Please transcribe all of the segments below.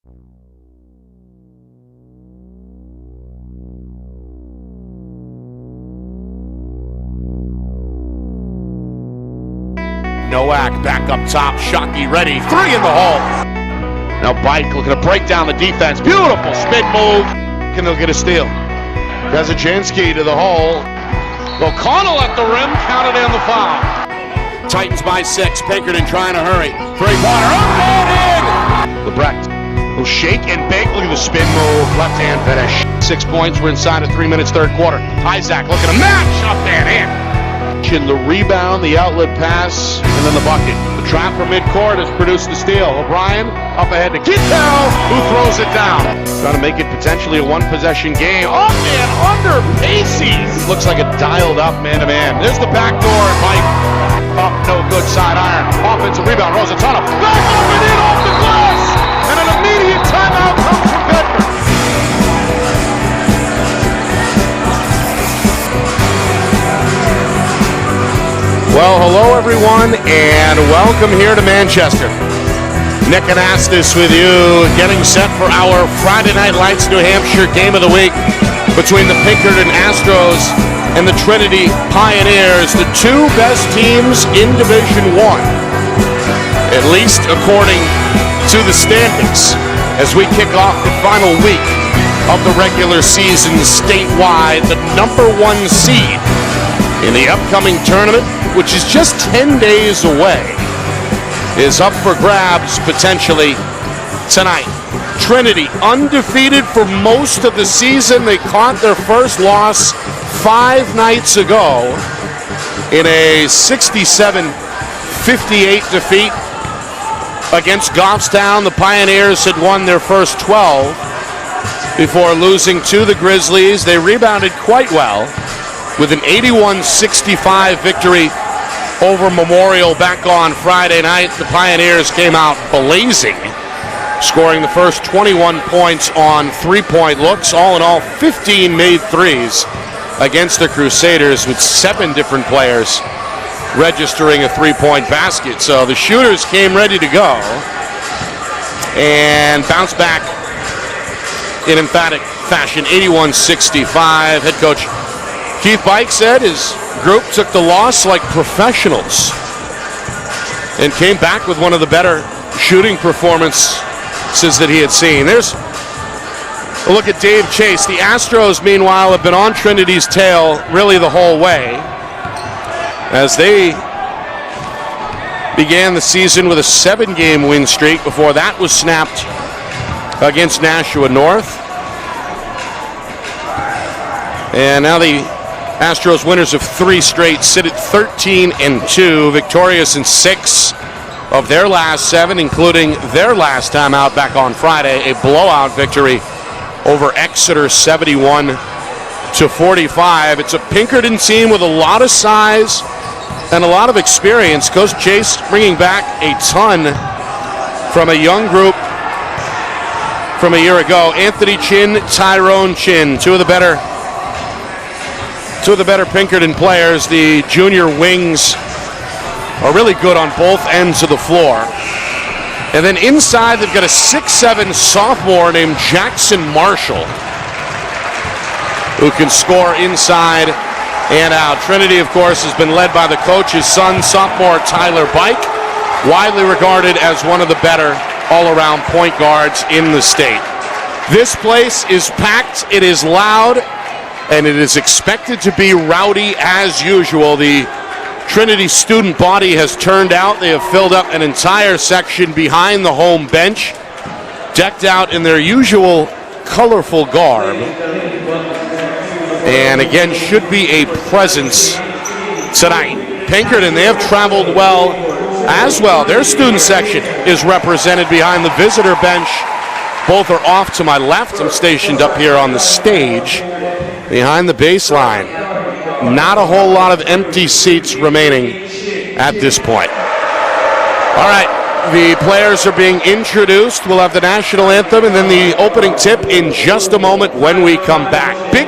Nowak back up top, Shockey ready, 3 in the hole. Now Bike looking to break down the defense, beautiful spin move, and they'll get a steal. Kazaczynski to the hole, O'Connell at the rim, counted in the foul. Titans by 6, Pinkerton trying to hurry, 3-pointer, up and in! Lebrecht will shake and bake, look at the spin move, left hand finish. 6 points, we're inside of 3 minutes, third quarter. Isaac looking to match, up and in. The rebound, the outlet pass, and then the bucket. The trap from midcourt has produced the steal. O'Brien up ahead to Kittel, who throws it down. Trying to make it potentially a one-possession game. Up and under Pacey. Looks like a dialed-up man-to-man. There's the back door, and Mike up, no good, side iron. Offensive rebound, Rosatana back up and in off the glass, and an immediate timeout comes from Bedford. Well, hello everyone, and welcome here to Manchester. Nick Anastas with you, getting set for our Friday Night Lights New Hampshire game of the week between the Pinkerton Astros and the Trinity Pioneers, the two best teams in Division 1, at least according to the standings, as we kick off the final week of the regular season statewide. The number 1 seed in the upcoming tournament, which is just 10 days away, is up for grabs potentially tonight. Trinity undefeated for most of the season. They caught their first loss 5 nights ago in a 67-58 defeat against Goffstown. The Pioneers had won their first 12 before losing to the Grizzlies. They rebounded quite well with an 81-65 victory over Memorial back on Friday night. The Pioneers came out blazing, scoring the first 21 points on 3-point looks. All in all, 15 made threes against the Crusaders, with 7 different players registering a 3-point basket. So the shooters came ready to go and bounced back in emphatic fashion, 81-65. Head coach Keith Bike said his group took the loss like professionals and came back with one of the better shooting performances that he had seen. There's a look at Dave Chase. The Astros, meanwhile, have been on Trinity's tail really the whole way, as they began the season with a 7-game win streak. Before that was snapped against Nashua North. And now the Astros, winners of 3 straight, sit at 13-2, victorious in 6 of their last 7, including their last time out back on Friday, a blowout victory over Exeter, 71-45. It's a Pinkerton team with a lot of size and a lot of experience. Coach Chase bringing back a ton from a young group from a year ago. Anthony Chin, Tyrone Chin, two of the better Pinkerton players. The junior wings are really good on both ends of the floor. And then inside, they've got a 6'7" sophomore named Jackson Marshall, who can score inside and out. Trinity, of course, has been led by the coach's son, sophomore Tyler Bike, widely regarded as one of the better all-around point guards in the state. This place is packed, it is loud, and it is expected to be rowdy as usual. The Trinity student body has turned out. They have filled up an entire section behind the home bench, decked out in their usual colorful garb, and again should be a presence tonight. Pinkerton, they have traveled well as well. Their student section is represented behind the visitor bench. Both are off to my left. I'm stationed up here on the stage behind the baseline. Not a whole lot of empty seats remaining at this point. All right, the players are being introduced. We'll have the national anthem and then the opening tip in just a moment when we come back. Big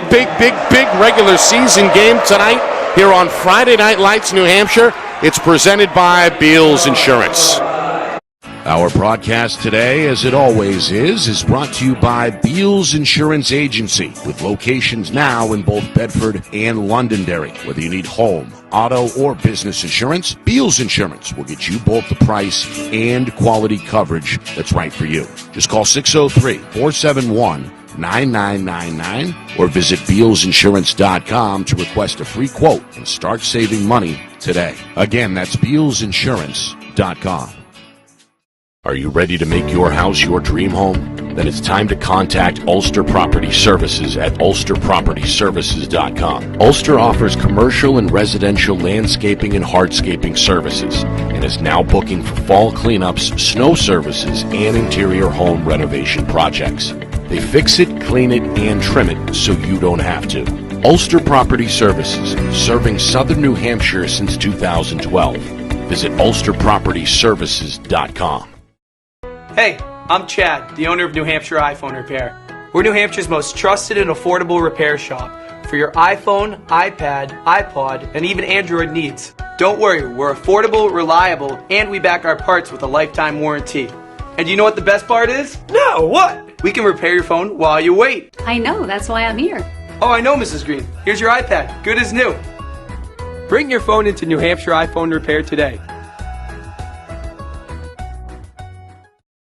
regular season game tonight here on Friday Night Lights New Hampshire. It's presented by Beals Insurance. Our broadcast today, as it always is brought to you by Beals Insurance Agency, with locations now in both Bedford and Londonderry. Whether you need home, auto, or business insurance, Beals Insurance will get you both the price and quality coverage that's right for you. Just call 603-471-9999 or visit BealsInsurance.com to request a free quote and start saving money today. Again, that's BealsInsurance.com. Are you ready to make your house your dream home? Then it's time to contact Ulster Property Services at ulsterpropertyservices.com. Ulster offers commercial and residential landscaping and hardscaping services and is now booking for fall cleanups, snow services, and interior home renovation projects. They fix it, clean it, and trim it so you don't have to. Ulster Property Services, serving southern New Hampshire since 2012. Visit ulsterpropertyservices.com. Hey, I'm Chad, the owner of New Hampshire iPhone Repair. We're New Hampshire's most trusted and affordable repair shop for your iPhone, iPad, iPod, and even Android needs. Don't worry, we're affordable, reliable, and we back our parts with a lifetime warranty. And you know what the best part is? No, what? We can repair your phone while you wait. I know, that's why I'm here. Oh, I know, Mrs. Green. Here's your iPad, good as new. Bring your phone into New Hampshire iPhone Repair today.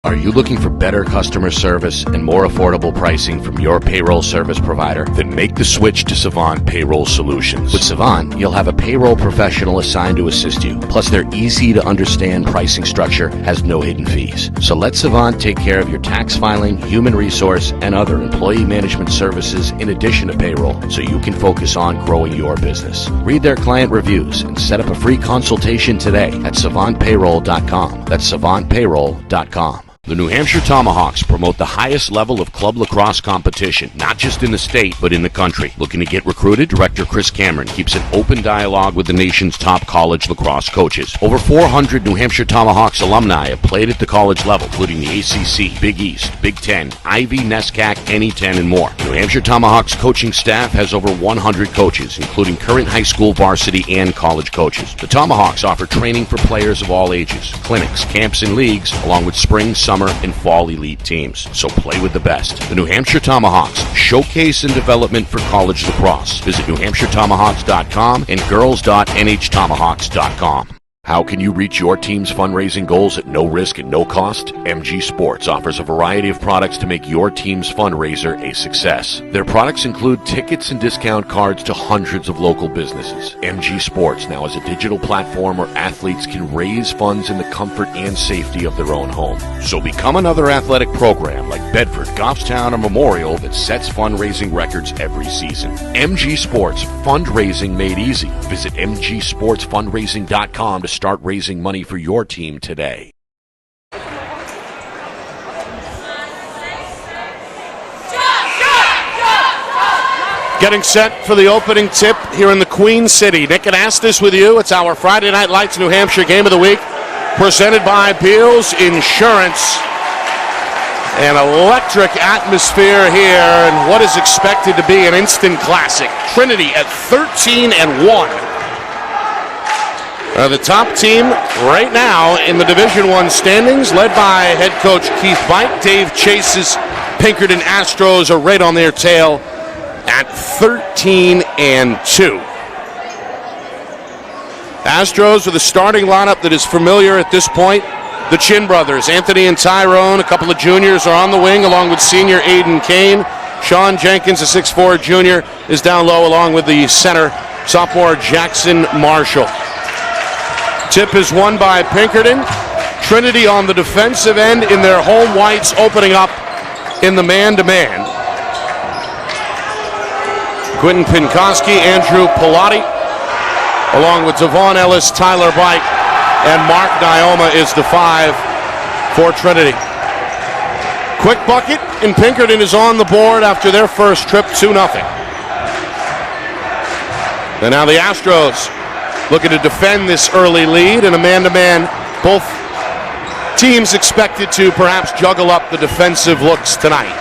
Are you looking for better customer service and more affordable pricing from your payroll service provider? Then make the switch to Savant Payroll Solutions. With Savant, you'll have a payroll professional assigned to assist you. Plus, their easy-to-understand pricing structure has no hidden fees. So let Savant take care of your tax filing, human resource, and other employee management services in addition to payroll, so you can focus on growing your business. Read their client reviews and set up a free consultation today at savantpayroll.com. That's savantpayroll.com. The New Hampshire Tomahawks promote the highest level of club lacrosse competition, not just in the state, but in the country. Looking to get recruited? Director Chris Cameron keeps an open dialogue with the nation's top college lacrosse coaches. Over 400 New Hampshire Tomahawks alumni have played at the college level, including the ACC, Big East, Big Ten, Ivy, NESCAC, NE10, and more. The New Hampshire Tomahawks coaching staff has over 100 coaches, including current high school varsity and college coaches. The Tomahawks offer training for players of all ages, clinics, camps, and leagues, along with spring, summer, and fall elite teams. So play with the best. The New Hampshire Tomahawks, showcase and development for college lacrosse. Visit newhampshiretomahawks.com and girls.nhtomahawks.com. How can you reach your team's fundraising goals at no risk and no cost? MG Sports offers a variety of products to make your team's fundraiser a success. Their products include tickets and discount cards to hundreds of local businesses. MG Sports now has a digital platform where athletes can raise funds in the comfort and safety of their own home. So become another athletic program like Bedford, Goffstown, or Memorial that sets fundraising records every season. MG Sports, fundraising made easy. Visit mgsportsfundraising.com to start raising money for your team today. Getting set for the opening tip here in the Queen City. Nick and Astis with you. It's our Friday Night Lights New Hampshire Game of the Week, presented by Beals Insurance. An electric atmosphere here, and what is expected to be an instant classic. Trinity at 13-1. The top team right now in the Division I standings, led by head coach Keith Bike. Dave Chase's Pinkerton Astros are right on their tail at 13-2. Astros with a starting lineup that is familiar at this point. The Chin brothers, Anthony and Tyrone, a couple of juniors are on the wing, along with senior Aiden Kane. Sean Jenkins, a 6'4 junior, is down low, along with the center, sophomore Jackson Marshall. Tip is won by Pinkerton. Trinity on the defensive end in their home whites, opening up in the man-to-man. Quentin Pinkoski, Andrew Pilati, along with Devon Ellis, Tyler Bike, and Mark Nioma is the 5 for Trinity. Quick bucket, and Pinkerton is on the board after their first trip, 2-0. And now the Astros looking to defend this early lead in a man-to-man. Both teams expected to perhaps juggle up the defensive looks tonight,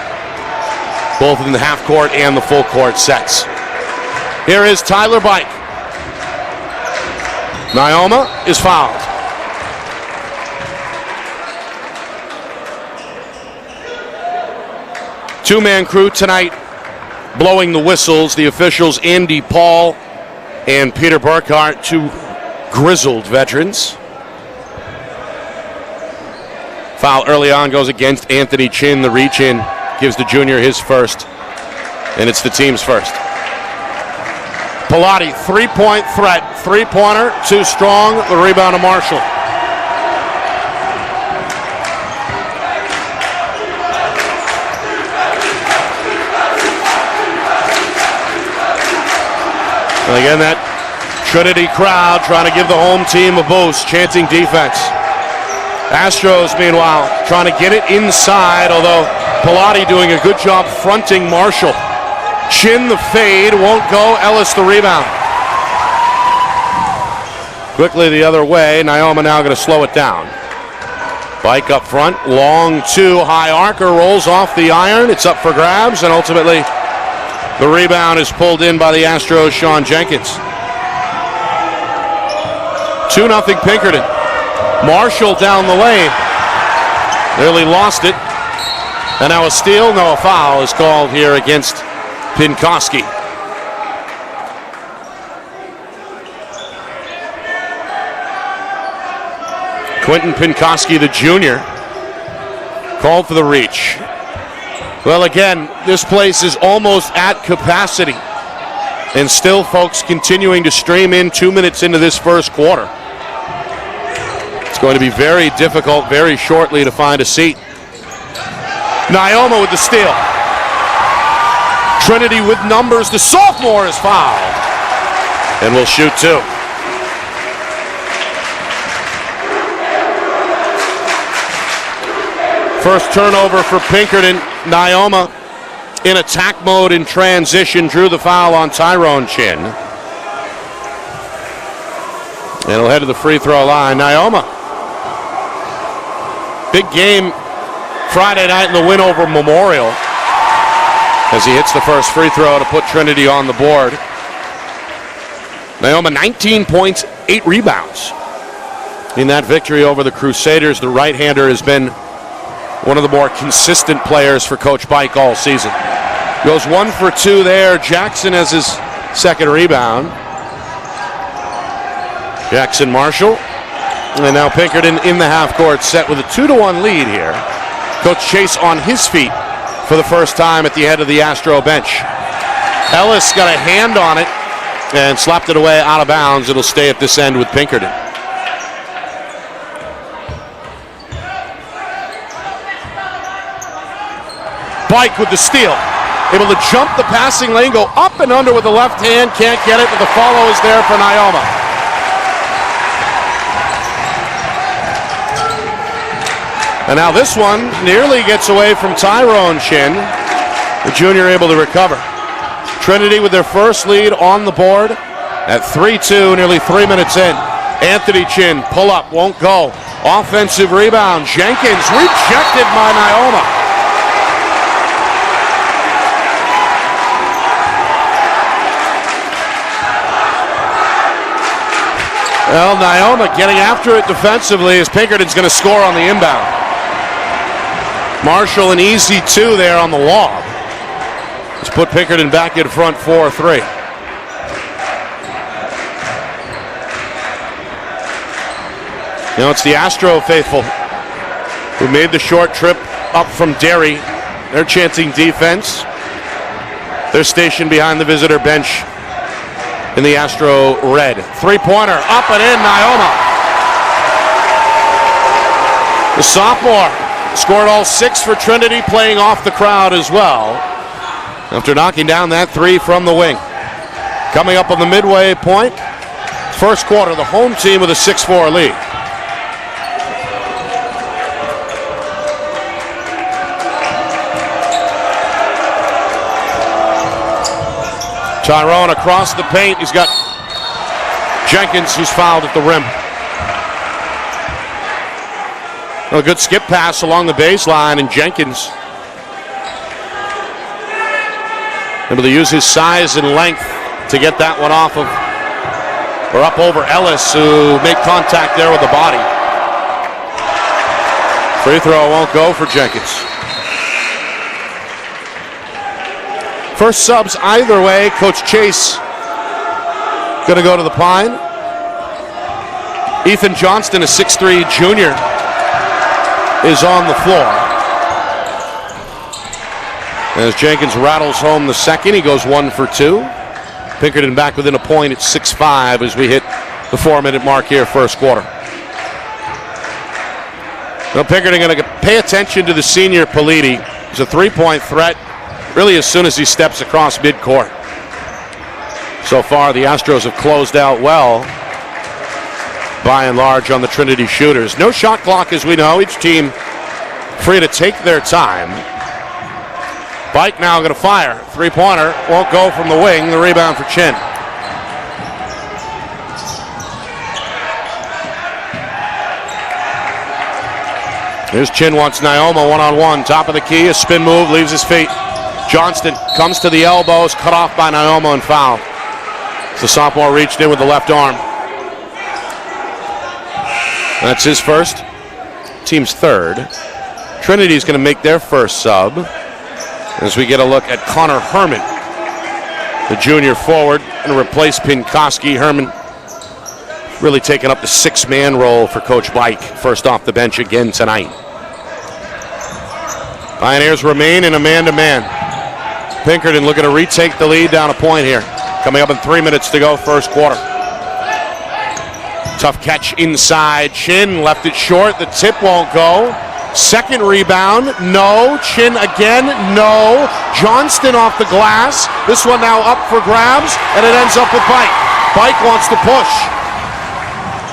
both in the half-court and the full-court sets. Here is Tyler Bike. Nioma is fouled. Two-man crew tonight blowing the whistles. The officials, Andy Paul and Peter Burkhart, two grizzled veterans. Foul early on goes against Anthony Chin. The reach in gives the junior his first, and it's the team's first. Pilati, three-point threat. Three-pointer, too strong. The rebound to Marshall. And again, that Trinity crowd trying to give the home team a boost, chanting defense. Astros, meanwhile, trying to get it inside, although Pilati doing a good job fronting Marshall. Chin the fade, won't go. Ellis the rebound. Quickly the other way. Naoma now going to slow it down. Bike up front, long two, high arcer, rolls off the iron. It's up for grabs, and ultimately the rebound is pulled in by the Astros, Sean Jenkins. 2-0 Pinkerton. Marshall down the lane. Nearly lost it. And now a steal, no, a foul is called here against Pinkoski. Quentin Pinkoski, the junior, called for the reach. Well, again, this place is almost at capacity. And still, folks, continuing to stream in 2 minutes into this first quarter. It's going to be very difficult very shortly to find a seat. Naoma with the steal. Trinity with numbers. The sophomore is fouled. And will shoot two. First turnover for Pinkerton. Naoma in attack mode in transition. Drew the foul on Tyrone Chin. And he'll head to the free throw line. Naoma. Big game Friday night in the win over Memorial, as he hits the first free throw to put Trinity on the board. Naoma, 19 points, 8 rebounds in that victory over the Crusaders. The right-hander has been one of the more consistent players for Coach Bike all season. Goes 1 for 2 there. Jackson has his second rebound. Jackson Marshall. And now Pinkerton in the half court set with a 2-1 lead here. Coach Chase on his feet for the first time at the head of the Astro bench. Ellis got a hand on it and slapped it away out of bounds. It'll stay at this end with Pinkerton. Bike with the steal. Able to jump the passing lane, go up and under with the left hand. Can't get it, but the follow is there for Naoma. And now this one nearly gets away from Tyrone Chin. The junior able to recover. Trinity with their first lead on the board at 3-2, nearly 3 minutes in. Anthony Chin, pull up, won't go. Offensive rebound. Jenkins rejected by Naoma. Well, Naoma getting after it defensively as Pinkerton's going to score on the inbound. Marshall an easy 2 there on the lob. Let's put Pinkerton back in front 4-3. Now it's the Astro faithful who made the short trip up from Derry. They're chanting defense. They're stationed behind the visitor bench in the Astro red. Three-pointer up and in, Naoma. The sophomore scored all 6 for Trinity, playing off the crowd as well, after knocking down that 3 from the wing. Coming up on the midway point, first quarter, the home team with a 6-4 lead. Tyrone across the paint. He's got Jenkins, who's fouled at the rim. A good skip pass along the baseline, and Jenkins able to use his size and length to get that one off of, or up over Ellis, who made contact there with the body. Free throw won't go for Jenkins. First subs either way. Coach Chase going to go to the Pine. Ethan Johnston, a 6'3 junior, is on the floor. As Jenkins rattles home the second, he goes 1 for 2. Pinkerton back within a point at 6-5 as we hit the 4-minute mark here, first quarter. Now Pinkerton going to pay attention to the senior Politi. He's a three-point threat really as soon as he steps across midcourt. So far, the Astros have closed out well, by and large, on the Trinity shooters. No shot clock, as we know. Each team free to take their time. Bike now going to fire. Three-pointer won't go from the wing. The rebound for Chin. Here's Chin, wants Naoma one-on-one. Top of the key, a spin move, leaves his feet. Johnston comes to the elbows, cut off by Naoma and foul. The sophomore reached in with the left arm. That's his first, team's third. Trinity's going to make their first sub as we get a look at Connor Herman, the junior forward, and replace Pinkoski. Herman really taking up the six-man role for Coach Bike, first off the bench again tonight. Pioneers remain in a man-to-man. Pinkerton looking to retake the lead down a point here. Coming up in 3 minutes to go, first quarter. Tough catch inside. Chin left it short. The tip won't go. Second rebound, no. Chin again, no. Johnston off the glass. This one now up for grabs, and it ends up with Bike. Bike wants to push.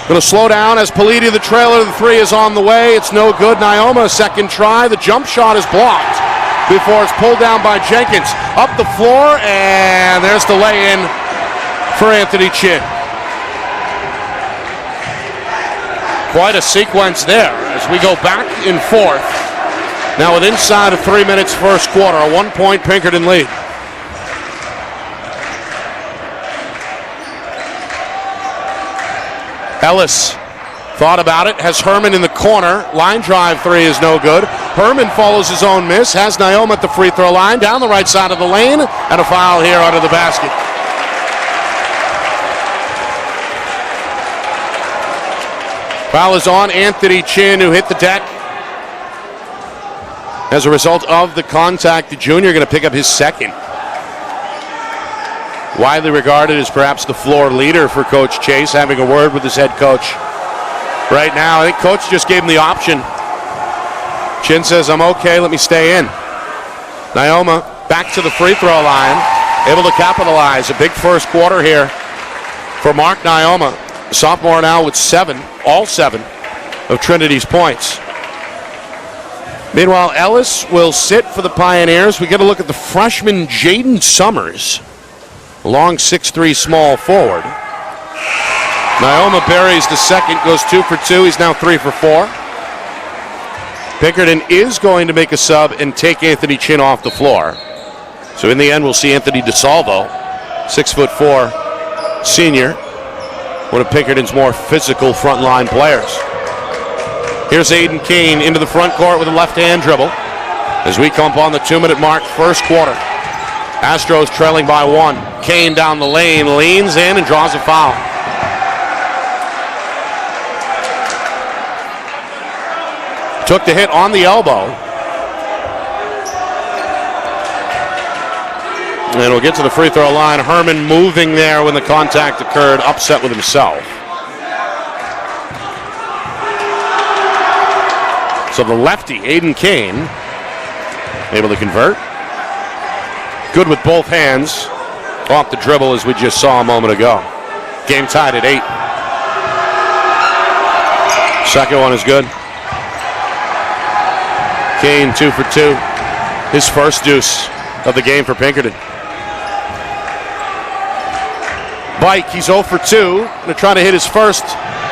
Going to slow down as Politi, the trailer. The three is on the way. It's no good. Naoma, second try. The jump shot is blocked before it's pulled down by Jenkins. Up the floor, and there's the lay-in for Anthony Chin. Quite a sequence there as we go back and forth. Now with inside of 3 minutes, first quarter, a 1-point Pinkerton lead. Ellis thought about it, has Herman in the corner. Line drive three is no good. Herman follows his own miss, has Naoma at the free throw line, down the right side of the lane, and a foul here under the basket. Foul is on Anthony Chin, who hit the deck. As a result of the contact, the junior going to pick up his second. Widely regarded as perhaps the floor leader for Coach Chase, having a word with his head coach right now. I think Coach just gave him the option. Chin says, I'm okay, let me stay in. Naoma back to the free throw line, able to capitalize. A big first quarter here for Mark Naoma. Sophomore now with all seven of Trinity's points. Meanwhile, Ellis will sit for the Pioneers. We get a look at the freshman Jaden Summers, a long 6'3" small forward. Naoma buries the second, goes 2 for 2. He's now 3 for 4. Pinkerton is going to make a sub and take Anthony Chin off the floor. So in the end, we'll see Anthony DeSalvo, 6'4" senior, one of Pinkerton's more physical frontline players. Here's Aiden Kane into the front court with a left-hand dribble as we come up on the 2-minute mark, first quarter. Astros trailing by 1. Kane down the lane, leans in and draws a foul. Took the hit on the elbow. And we'll get to the free throw line. Herman moving there when the contact occurred, upset with himself. So the lefty, Aiden Kane, able to convert. Good with both hands. Off the dribble as we just saw a moment ago. Game tied at 8. Second one is good. Kane 2 for 2. His first deuce of the game for Pinkerton. Bike, he's 0 for 2. Going to try to hit his first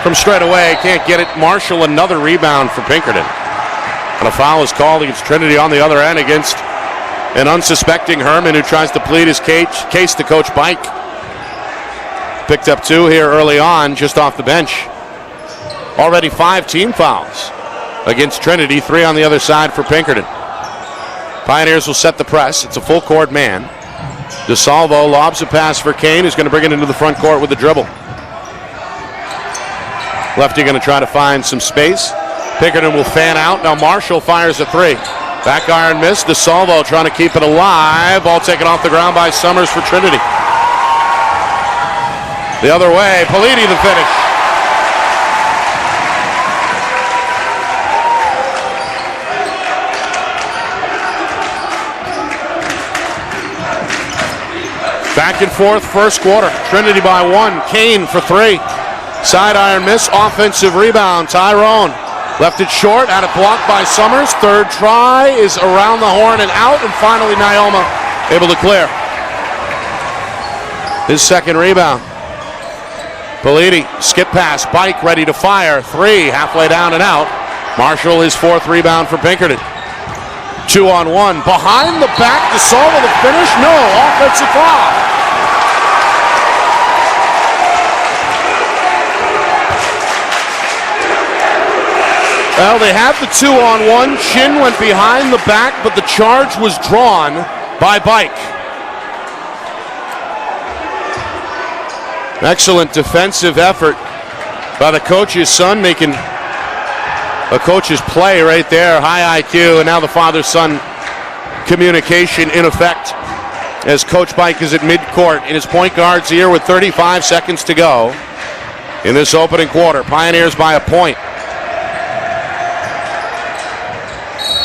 from straight away. Can't get it. Marshall, another rebound for Pinkerton. And a foul is called against Trinity on the other end against an unsuspecting Herman who tries to plead his case to Coach Bike. Picked up 2 here early on, just off the bench. Already 5 team fouls against Trinity, 3 on the other side for Pinkerton. Pioneers will set the press. It's a full court man. DeSalvo lobs a pass for Kane, who's going to bring it into the front court with the dribble. Lefty going to try to find some space. Pinkerton will fan out. Now Marshall fires a three. Back iron miss. DeSalvo trying to keep it alive. Ball taken off the ground by Summers for Trinity. The other way, Politi the finish. Back and forth, first quarter. Trinity by one. Kane for three. Side iron miss. Offensive rebound. Tyrone left it short. Had it blocked by Summers. Third try is around the horn and out. And finally, Naoma able to clear. His second rebound. Politi, skip pass. Bike ready to fire. Three, halfway down and out. Marshall, his fourth rebound for Pinkerton. 2-on-1. Behind the back, DeSalvo the finish. No, offensive foul. Well, they had the 2-on-1. Chin went behind the back, but the charge was drawn by Bike. Excellent defensive effort by the coach's son, making a coach's play right there. High IQ, and now the father-son communication in effect as Coach Bike is at midcourt in his point guard's ear with 35 seconds to go in this opening quarter. Pioneers by a point.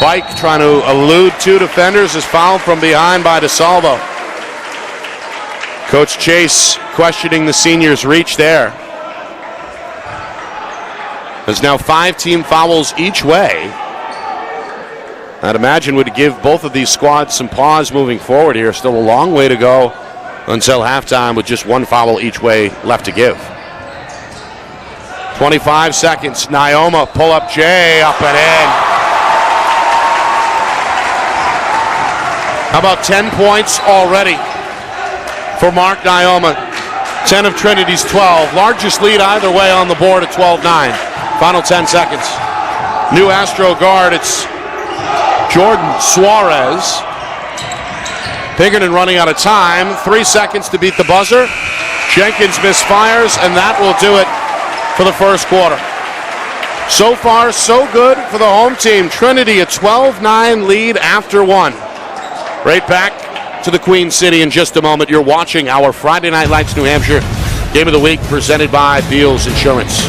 Bike trying to elude two defenders is fouled from behind by DeSalvo. Coach Chase questioning the senior's reach there. There's now 5 team fouls each way. I'd imagine would give both of these squads some pause moving forward here. Still a long way to go until halftime with just 1 foul each way left to give. 25 seconds. Naoma pull up J up and in. How about 10 points already for Mark Naoma? 10 of Trinity's 12. Largest lead either way on the board at 12-9. Final 10 seconds. New Astro guard, it's Jordan Suarez. Pinkerton running out of time. 3 seconds to beat the buzzer. Jenkins misfires, and that will do it for the first quarter. So far, so good for the home team. Trinity a 12-9 lead after 1. Right back to the Queen City in just a moment. You're watching our Friday Night Lights New Hampshire Game of the Week presented by Beals Insurance.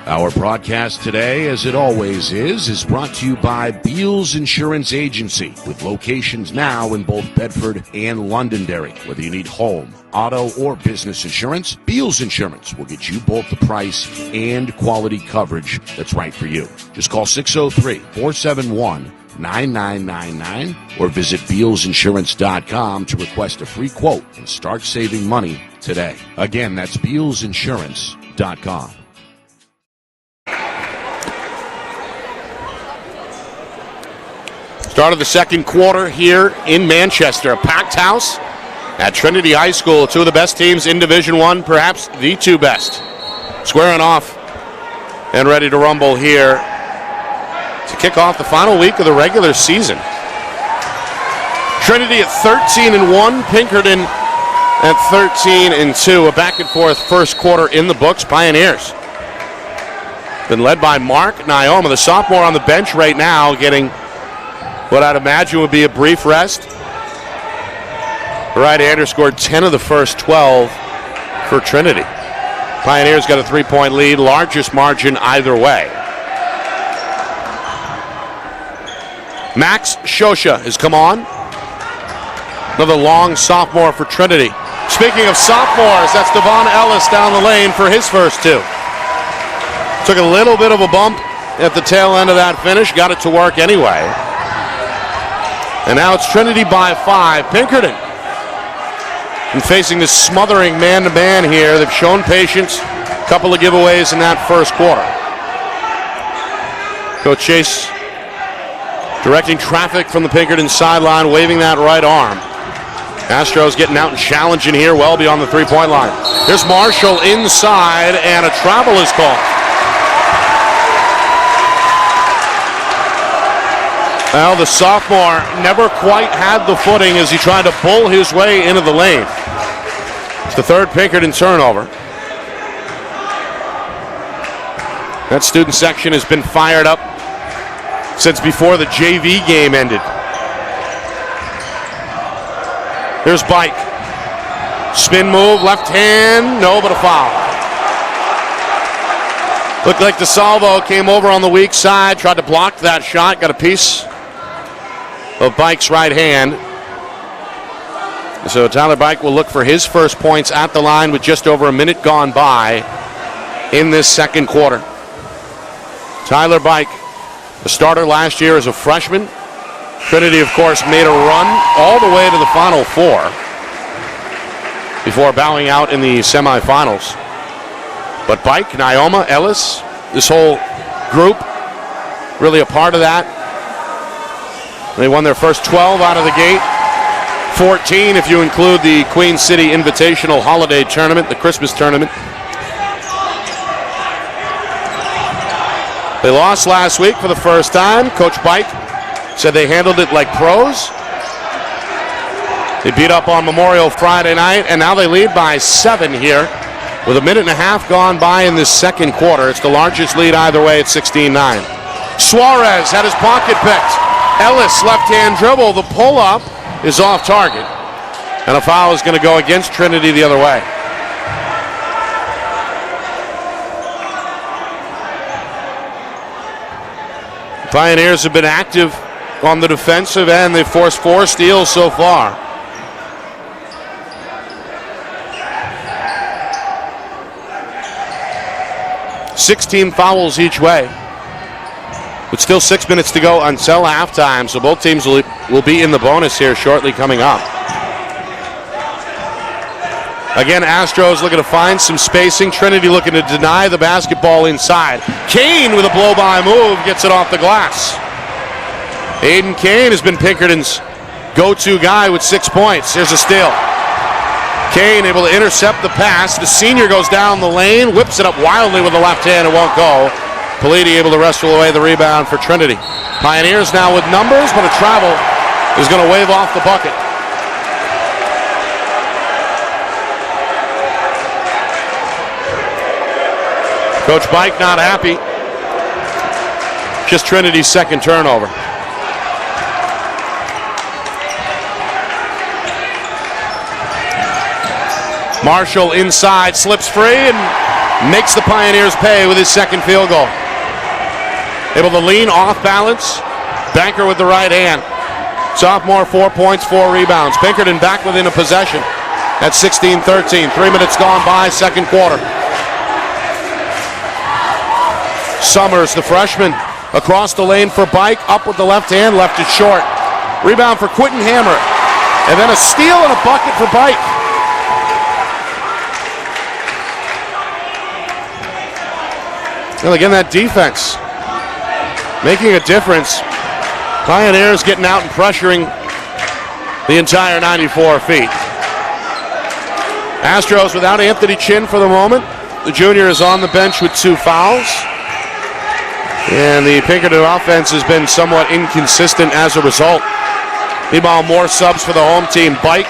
Our broadcast today, as it always is brought to you by Beals Insurance Agency, with locations now in both Bedford and Londonderry. Whether you need home, auto, or business insurance, Beals Insurance will get you both the price and quality coverage that's right for you. Just call 603-471-9999 or visit BealsInsurance.com to request a free quote and start saving money today. Again, that's BealsInsurance.com. Start of the second quarter here in Manchester. A packed house at Trinity High School. 2 of the best teams in Division I, perhaps the 2 best. Squaring off and ready to rumble here to kick off the final week of the regular season. Trinity at 13-1, Pinkerton at 13-2. A back and forth first quarter in the books. Pioneers been led by Mark Naoma, the sophomore on the bench right now, getting what I'd imagine would be a brief rest. The right-hander scored 10 of the first 12 for Trinity. Pioneers got a 3-point lead, largest margin either way. Max Shosha has come on. Another long sophomore for Trinity. Speaking of sophomores, that's Devon Ellis down the lane for his first 2. Took a little bit of a bump at the tail end of that finish, got it to work anyway. And now it's Trinity by 5. Pinkerton, and facing this smothering man-to-man here. They've shown patience. A couple of giveaways in that first quarter. Coach Chase directing traffic from the Pinkerton sideline, waving that right arm. Astros getting out and challenging here well beyond the three-point line. There's Marshall inside, and a travel is called. Well, the sophomore never quite had the footing as he tried to pull his way into the lane. It's the third Pinkerton turnover. That student section has been fired up since before the JV game ended. Here's Bike. Spin move, left hand, no, but a foul. Looked like DeSalvo came over on the weak side, tried to block that shot, got a piece of Bike's right hand. So Tyler Bike will look for his first points at the line with just over a minute gone by in this second quarter. Tyler Bike, the starter last year as a freshman. Trinity, of course, made a run all the way to the Final Four before bowing out in the semifinals. But Bike, Naoma, Ellis, this whole group, really a part of that. They won their first 12 out of the gate. 14 if you include the Queen City Invitational Holiday Tournament, the Christmas tournament. They lost last week for the first time. Coach Bike said they handled it like pros. They beat up on Memorial Friday night, and now they lead by 7 here with a minute and a half gone by in this second quarter. It's the largest lead either way at 16-9. Suarez had his pocket picked. Ellis, left-hand dribble. The pull-up is off target, and a foul is going to go against Trinity the other way. Pioneers have been active on the defensive end. They've forced 4 steals so far. Six-team fouls each way. But still 6 minutes to go until halftime, so both teams will be in the bonus here shortly coming up. Again, Astros looking to find some spacing. Trinity looking to deny the basketball inside. Kane with a blow-by move gets it off the glass. Aiden Kane has been Pinkerton's go-to guy with 6 points. Here's a steal. Kane able to intercept the pass. The senior goes down the lane, whips it up wildly with the left hand. It won't go. Politi able to wrestle away the rebound for Trinity. Pioneers now with numbers, but a travel is going to wave off the bucket. Coach Bike not happy. Just Trinity's second turnover. Marshall inside, slips free, and makes the Pioneers pay with his second field goal. Able to lean off balance. Banker with the right hand. Sophomore, 4 points, 4 rebounds. Pinkerton back within a possession at 16-13. 3 minutes gone by, second quarter. Summers, the freshman, across the lane for Bike. Up with the left hand, left it short. Rebound for Quentin Hammer. And then a steal and a bucket for Bike. Well, again, that defense making a difference. Pioneers getting out and pressuring the entire 94 feet. Astros without Anthony Chin for the moment. The junior is on the bench with 2 fouls. And the Pinkerton offense has been somewhat inconsistent as a result. Meanwhile, more subs for the home team. Bike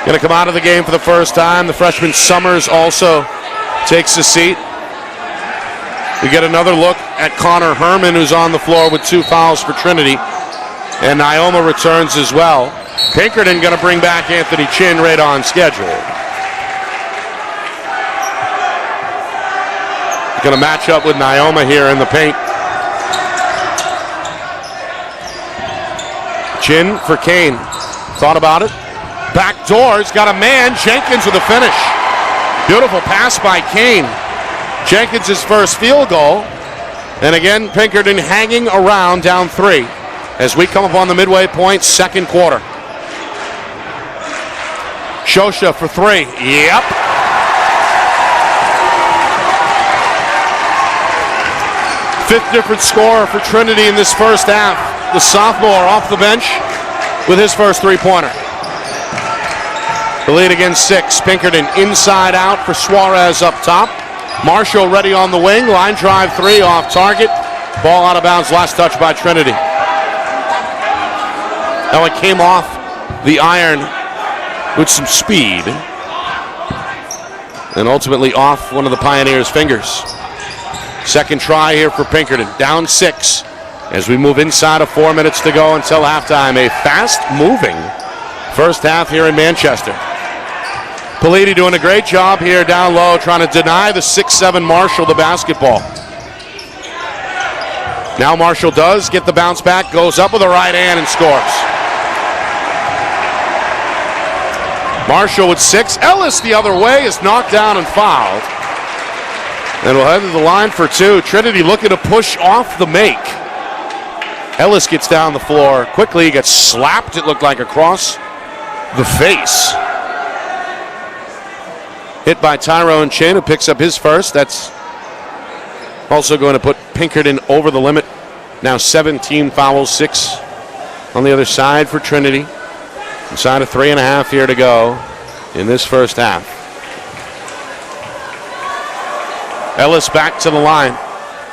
going to come out of the game for the first time. The freshman Summers also takes a seat. We get another look at Connor Herman, who's on the floor with 2 fouls for Trinity. And Naoma returns as well. Pinkerton going to bring back Anthony Chin right on schedule. Going to match up with Naoma here in the paint. Chin for Kane. Thought about it. Back doors, got a man. Jenkins with a finish. Beautiful pass by Kane. Jenkins' first field goal. And again, Pinkerton hanging around down 3 as we come up on the midway point, second quarter. Shosha for 3. Yep. Fifth different scorer for Trinity in this first half. The sophomore off the bench with his first three-pointer. The lead again 6. Pinkerton inside out for Suarez up top. Marshall ready on the wing. Line drive 3 off target. Ball out of bounds. Last touch by Trinity. Now it came off the iron with some speed. And ultimately off one of the Pioneers' fingers. Second try here for Pinkerton. Down 6 as we move inside of 4 minutes to go until halftime. A fast-moving first half here in Manchester. Politi doing a great job here down low, trying to deny the 6'7" Marshall the basketball. Now Marshall does get the bounce back, goes up with a right hand and scores. Marshall with 6. Ellis the other way is knocked down and fouled. And we'll head to the line for 2. Trinity looking to push off the make. Ellis gets down the floor quickly. He gets slapped, it looked like, across the face. Hit by Tyrone Chin, who picks up his first. That's also going to put Pinkerton over the limit. Now 17 fouls, 6 on the other side for Trinity. Inside of 3.5 here to go in this first half. Ellis back to the line.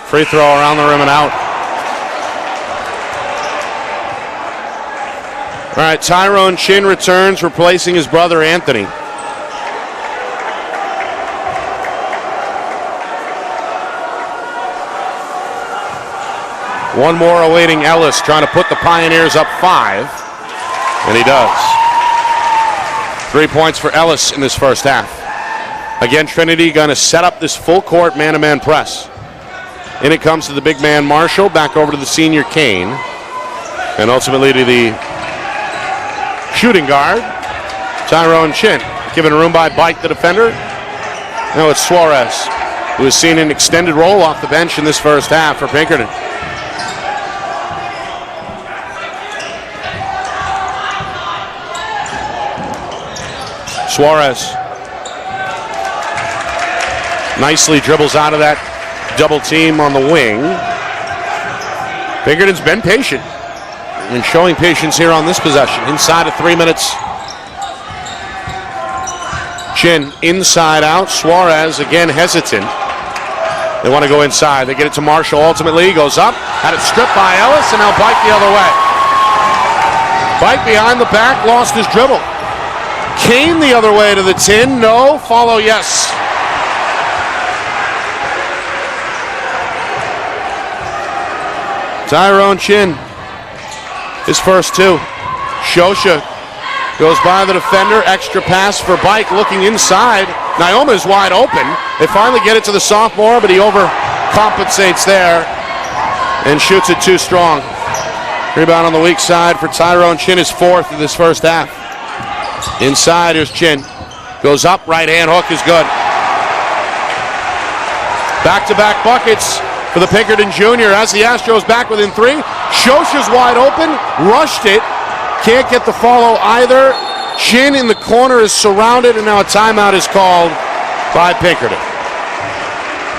Free throw around the rim and out. All right, Tyrone Chin returns, replacing his brother Anthony. One more awaiting Ellis, trying to put the Pioneers up 5. And he does. 3 points for Ellis in this first half. Again, Trinity going to set up this full court man-to-man press. In it comes to the big man Marshall, back over to the senior Kane. And ultimately to the shooting guard, Tyrone Chin. Given room by Bike, the defender. Now it's Suarez, who has seen an extended role off the bench in this first half for Pinkerton. Suarez nicely dribbles out of that double team on the wing. Pinkerton's been patient and showing patience here on this possession. Inside of 3 minutes. Chin inside out. Suarez again hesitant. They want to go inside. They get it to Marshall ultimately. He goes up. Had it stripped by Ellis and now Bike the other way. Bike behind the back, lost his dribble. Kane the other way to the tin. No. Follow, yes. Tyrone Chin, his first 2. Shosha goes by the defender. Extra pass for Bike looking inside. Naoma is wide open. They finally get it to the sophomore, but he overcompensates there and shoots it too strong. Rebound on the weak side for Tyrone Chin, his 4th in this first half. Inside, here's Chin. Goes up, right hand hook is good. Back-to-back buckets for the Pinkerton Junior as the Astros back within 3. Shosha's wide open, rushed it. Can't get the follow either. Chin in the corner is surrounded, and now a timeout is called by Pinkerton.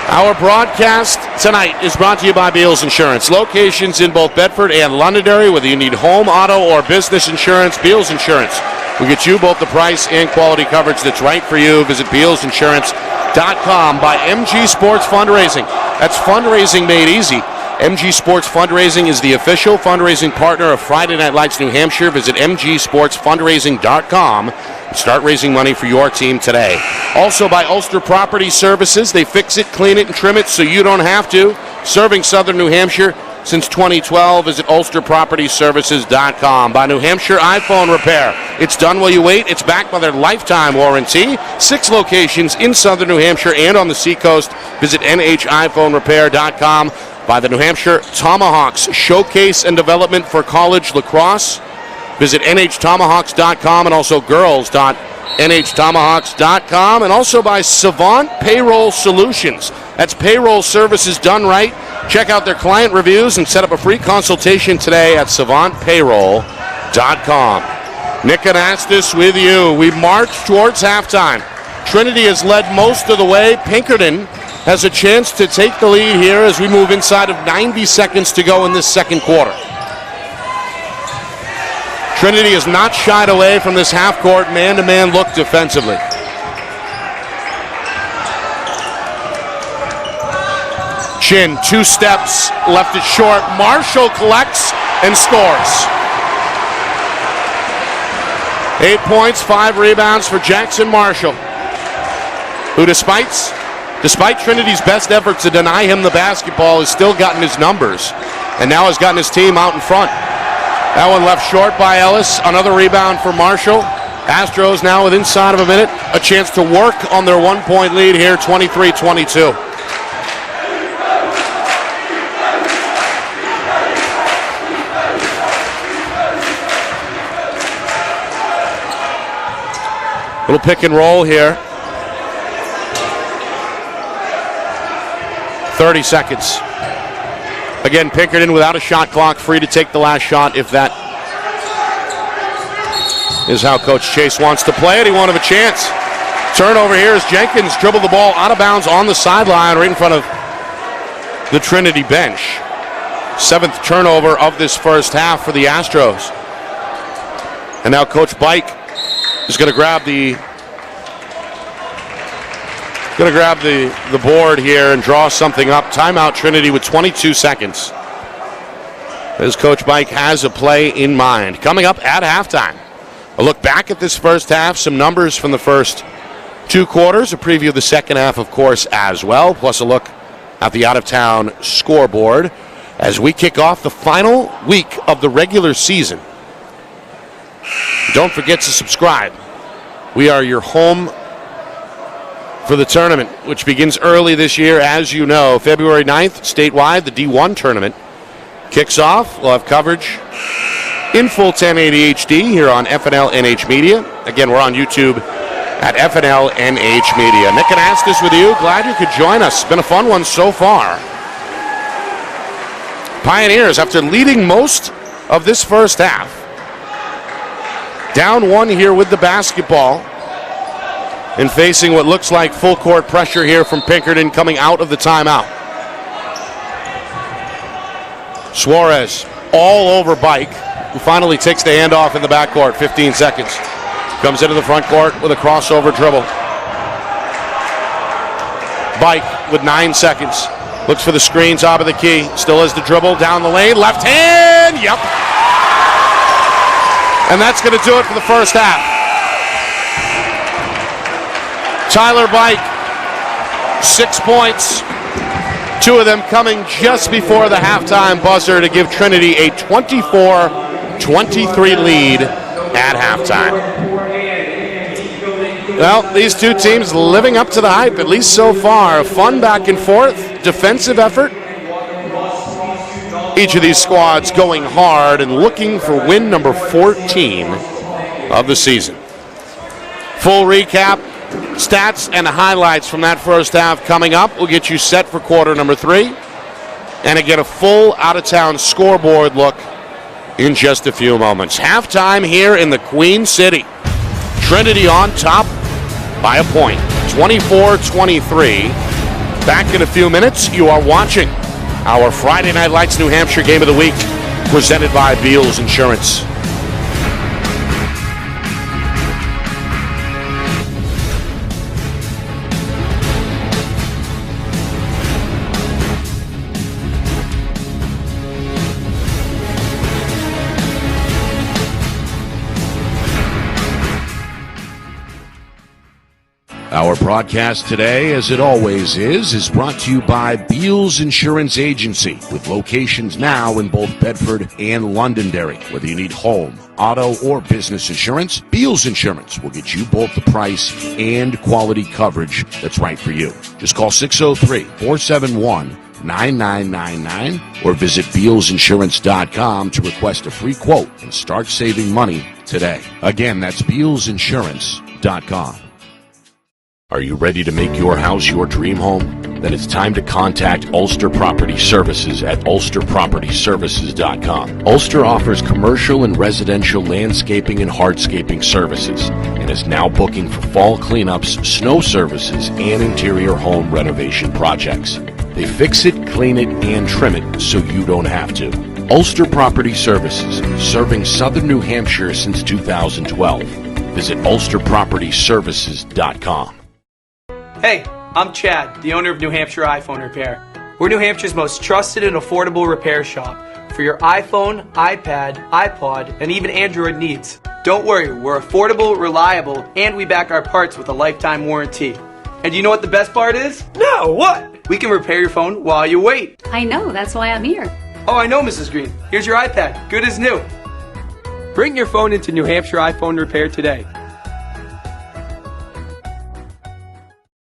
Our broadcast tonight is brought to you by Beals Insurance. Locations in both Bedford and Londonderry. Whether you need home, auto, or business insurance, Beals Insurance will get you both the price and quality coverage that's right for you. Visit BealsInsurance.com. By MG Sports Fundraising. That's fundraising made easy. MG Sports Fundraising is the official fundraising partner of Friday Night Lights New Hampshire. Visit MGSportsFundraising.com and start raising money for your team today. Also by Ulster Property Services. They fix it, clean it, and trim it so you don't have to. Serving Southern New Hampshire since 2012. Visit UlsterPropertyServices.com. By New Hampshire iPhone Repair. It's done while you wait. It's backed by their lifetime warranty. 6 locations in Southern New Hampshire and on the seacoast. Visit NHiPhoneRepair.com. By the New Hampshire Tomahawks Showcase and Development for College Lacrosse. Visit NHTomahawks.com and also girls.NHTomahawks.com. And also by Savant Payroll Solutions. That's payroll services done right. Check out their client reviews and set up a free consultation today at SavantPayroll.com. Nick Anastas with you. We march towards halftime. Trinity has led most of the way. Pinkerton has a chance to take the lead here as we move inside of 90 seconds to go in this second quarter. Trinity has not shied away from this half-court man-to-man look defensively. Chin, 2 steps, left it short. Marshall collects and scores. 8 points, 5 rebounds for Jackson Marshall, who despite Trinity's best efforts to deny him the basketball has still gotten his numbers and now has gotten his team out in front. That one left short by Ellis. Another rebound for Marshall. Astros now with inside of a minute a chance to work on their 1-point lead here, 23-22. Little pick and roll here. 30 seconds. Again, Pinkerton without a shot clock, free to take the last shot if that is how Coach Chase wants to play it. He won't have a chance. Turnover here as Jenkins dribbled the ball out of bounds on the sideline right in front of the Trinity bench. 7th turnover of this first half for the Astros. And now Coach Bike is going to grab the board here and draw something up. Timeout Trinity with 22 seconds. As Coach Bike has a play in mind. Coming up at halftime, a look back at this first half, some numbers from the first 2 quarters, a preview of the second half, of course, as well, plus a look at the out-of-town scoreboard as we kick off the final week of the regular season. Don't forget to subscribe. We are your home for the tournament, which begins early this year, as you know. February 9th, statewide, the D1 tournament kicks off. We'll have coverage in full 1080 HD here on FNLNH Media. Again, we're on YouTube at FNLNH Media. Nick and Astis with you. Glad you could join us. It's been a fun one so far. Pioneers, after leading most of this first half, down 1 here with the basketball and facing what looks like full court pressure here from Pinkerton coming out of the timeout. Suarez all over Bike, who finally takes the handoff in the backcourt. 15 seconds. Comes into the front court with a crossover dribble. Bike with 9 seconds. Looks for the screen, top of the key. Still has the dribble down the lane. Left hand. Yep. And that's going to do it for the first half. Tyler Bike, 6 points. 2 of them coming just before the halftime buzzer to give Trinity a 24-23 lead at halftime. Well, these 2 teams living up to the hype, at least so far. A fun back and forth, defensive effort. Each of these squads going hard and looking for win number 14 of the season. Full recap, stats, and highlights from that first half coming up. We'll get you set for quarter number 3. And again, a full out-of-town scoreboard look in just a few moments. Halftime here in the Queen City. Trinity on top by a point, 24-23. Back in a few minutes. You are watching our Friday Night Lights New Hampshire Game of the Week, presented by Beals Insurance. Our broadcast today, as it always is brought to you by Beals Insurance Agency, with locations now in both Bedford and Londonderry. Whether you need home, auto, or business insurance, Beals Insurance will get you both the price and quality coverage that's right for you. Just call 603-471-9999 or visit BealsInsurance.com to request a free quote and start saving money today. Again, that's BealsInsurance.com. Are you ready to make your house your dream home? then it's time to contact Ulster Property Services at ulsterpropertyservices.com. Ulster offers commercial and residential landscaping and hardscaping services and is now booking for fall cleanups, snow services, and interior home renovation projects. They fix it, clean it, and trim it so you don't have to. Ulster Property Services, serving southern New Hampshire since 2012. Visit ulsterpropertyservices.com. Hey, I'm Chad, the owner of New Hampshire iPhone Repair. We're New Hampshire's most trusted and affordable repair shop for your iPhone, iPad, iPod, and even Android needs. Don't worry, we're affordable, reliable, and we back our parts with a lifetime warranty. And you know what the best part is? No, what? We can repair your phone while you wait. I know, that's why I'm here. Oh, I know, Mrs. Green. Here's your iPad, good as new. Bring your phone into New Hampshire iPhone Repair today.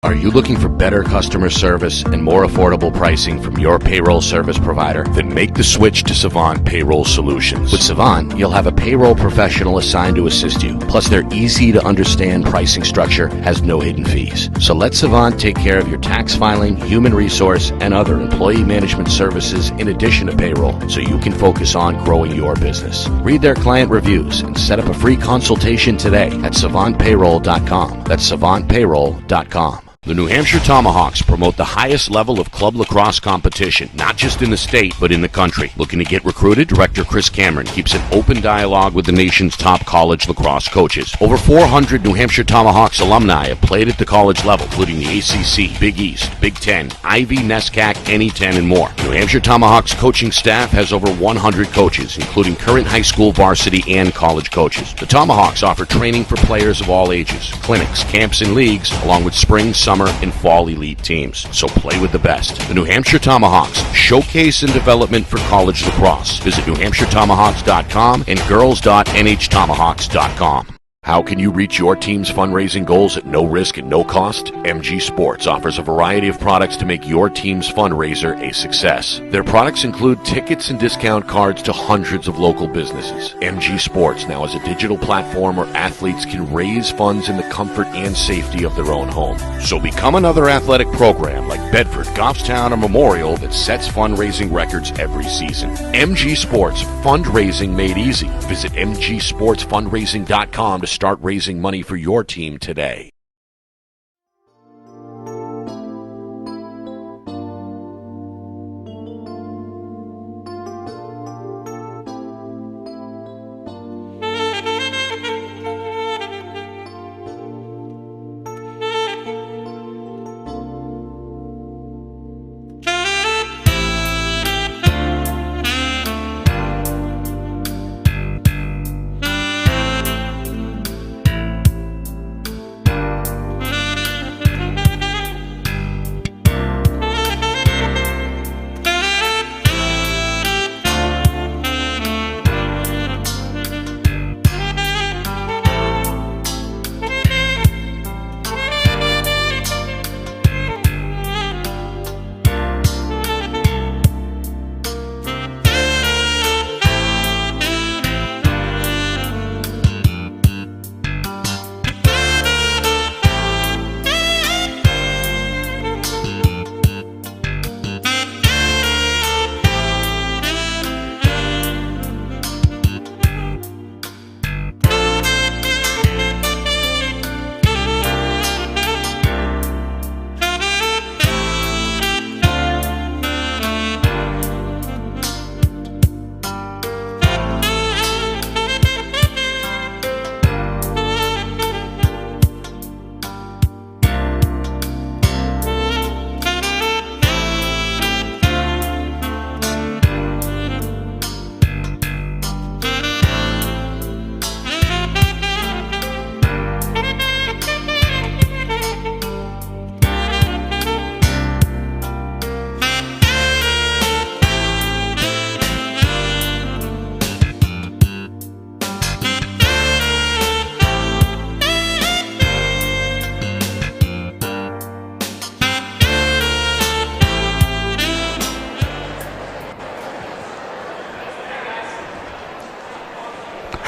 Are you looking for better customer service and more affordable pricing from your payroll service provider? Then make the switch to Savant Payroll Solutions. With Savant, you'll have a payroll professional assigned to assist you. Plus, their easy-to-understand pricing structure has no hidden fees. So let Savant take care of your tax filing, human resource, and other employee management services in addition to payroll, so you can focus on growing your business. Read their client reviews and set up a free consultation today at savantpayroll.com. That's savantpayroll.com. The New Hampshire Tomahawks promote the highest level of club lacrosse competition, not just in the state, but in the country. Looking to get recruited? Director Chris Cameron keeps an open dialogue with the nation's top college lacrosse coaches. Over 400 New Hampshire Tomahawks alumni have played at the college level, including the ACC, Big East, Big Ten, Ivy, NESCAC, NE10, and more. New Hampshire Tomahawks coaching staff has over 100 coaches, including current high school varsity and college coaches. The Tomahawks offer training for players of all ages, clinics, camps, and leagues, along with spring, summer, and fall elite teams. So play with the best. The New Hampshire Tomahawks, showcase and development for college lacrosse. Visit newhampshiretomahawks.com and girls.nhtomahawks.com. How can you reach your team's fundraising goals at no risk and no cost? MG Sports offers a variety of products to make your team's fundraiser a success. Their products include tickets and discount cards to hundreds of local businesses. MG Sports now has a digital platform where athletes can raise funds in the comfort and safety of their own home. So become another athletic program like Bedford, Goffstown, or Memorial that sets fundraising records every season. MG Sports, fundraising made easy. Visit mgsportsfundraising.com to start raising money for your team today.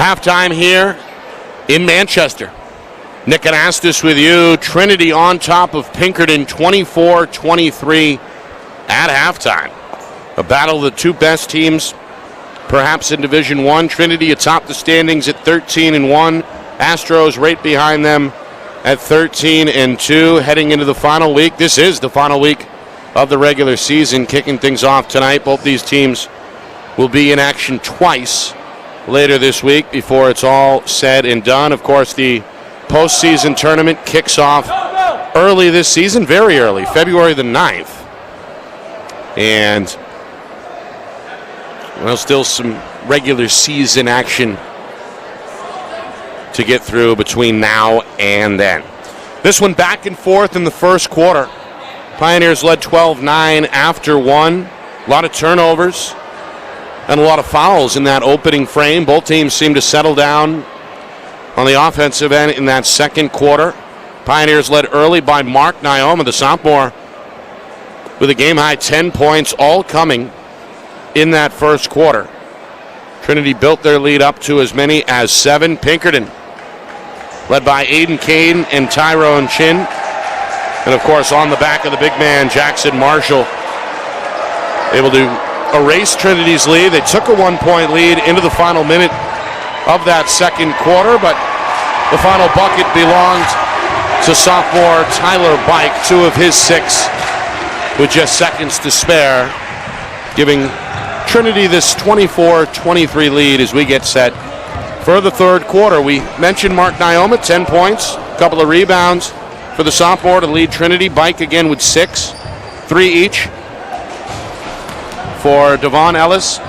Halftime here in Manchester. Nick Anastas with you. Trinity on top of Pinkerton 24-23 at halftime. A battle of the two best teams perhaps in Division I. Trinity atop the standings at 13-1. Astros right behind them at 13-2, heading into the final week. This is the final week of the regular season, kicking things off tonight. Both these teams will be in action twice later this week before it's all said and done. Of course, the postseason tournament kicks off early this season, very early, February the 9th. And, well, still some regular season action to get through between now and then. This one back and forth in the first quarter. Pioneers led 12-9 after one. A lot of turnovers and a lot of fouls in that opening frame. Both teams seem to settle down on the offensive end in that second quarter. Pioneers led early by Mark Nyoma, the sophomore, with a game-high 10 points, all coming in that first quarter. Trinity built their lead up to as many as 7. Pinkerton led by Aiden Kane and Tyrone Chin. And, of course, on the back of the big man, Jackson Marshall, able to erase Trinity's lead. They took a 1-point lead into the final minute of that second quarter, but the final bucket belonged to sophomore Tyler Bike, 2 of his 6, with just seconds to spare, giving Trinity this 24-23 lead as we get set for the third quarter. We mentioned Mark Nyoma, 10 points, a couple of rebounds for the sophomore to lead Trinity. Bike again with 6, 3 each for Devon Ellis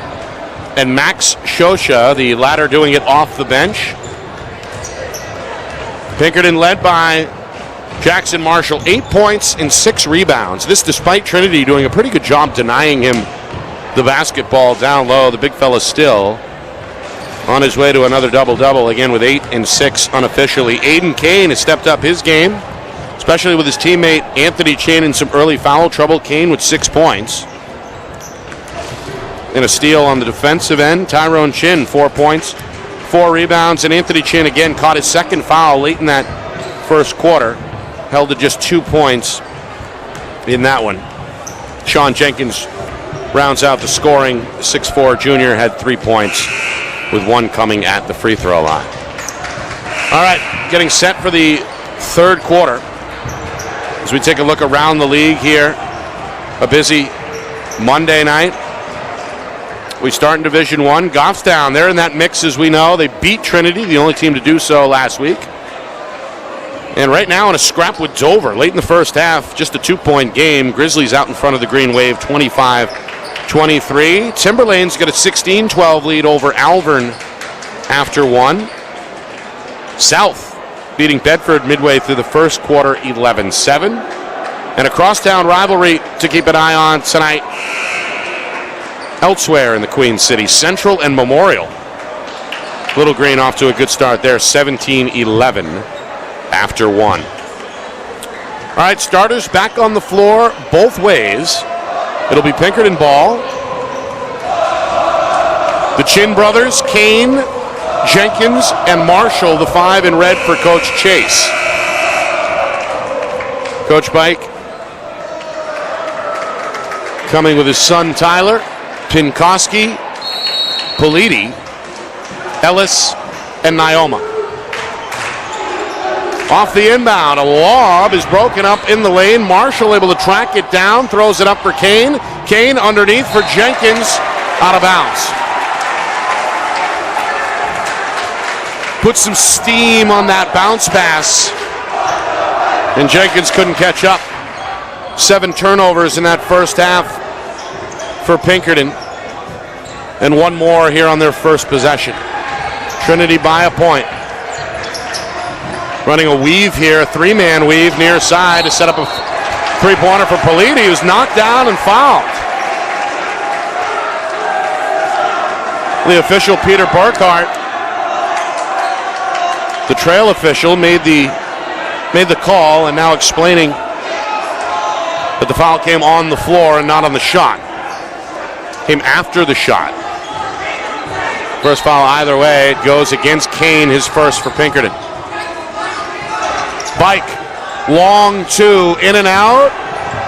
and Max Shosha, the latter doing it off the bench. Pinkerton led by Jackson Marshall, 8 points and 6 rebounds. This despite Trinity doing a pretty good job denying him the basketball down low. The big fella still on his way to another double-double, again with 8 and 6 unofficially. Aiden Kane has stepped up his game, especially with his teammate Anthony Chin in some early foul trouble. Kane with 6 points. And a steal on the defensive end. Tyrone Chin, 4 points, 4 rebounds. And Anthony Chin again caught his second foul late in that first quarter. Held to just 2 points in that one. Sean Jenkins rounds out the scoring. The 6'4" junior had 3 points, with 1 coming at the free throw line. All right, getting set for the third quarter. As we take a look around the league here, a busy Monday night. We start in Division I. Goffstown, they're in that mix as we know. They beat Trinity, the only team to do so last week. And right now in a scrap with Dover. Late in the first half, just a 2-point game. Grizzlies out in front of the Green Wave, 25-23. Timberlane's got a 16-12 lead over Alvern after one. South beating Bedford midway through the first quarter, 11-7. And a crosstown rivalry to keep an eye on tonight elsewhere in the Queen City. Central and Memorial. Little Green off to a good start there, 17-11 after one. All right, starters back on the floor both ways. It'll be Pinkerton ball. The Chin brothers, Kane, Jenkins, and Marshall, the 5 in red for Coach Chase. Coach Bike coming with his son Tyler, Pinkoski, Politi, Ellis, and Nyoma. Off the inbound, a lob is broken up in the lane. Marshall able to track it down, throws it up for Kane. Kane underneath for Jenkins, out of bounds. Put some steam on that bounce pass, and Jenkins couldn't catch up. 7 turnovers in that first half for Pinkerton, and 1 more here on their first possession. Trinity by a point. Running a weave here, a 3-man weave near side to set up a 3-pointer for Politi, who's knocked down and fouled. The official, Peter Burkhart, the trail official, made the call and now explaining that the foul came on the floor and not on the shot. Came after the shot. First foul either way, it goes against Kane, his first for Pinkerton. Bike, long two, in and out.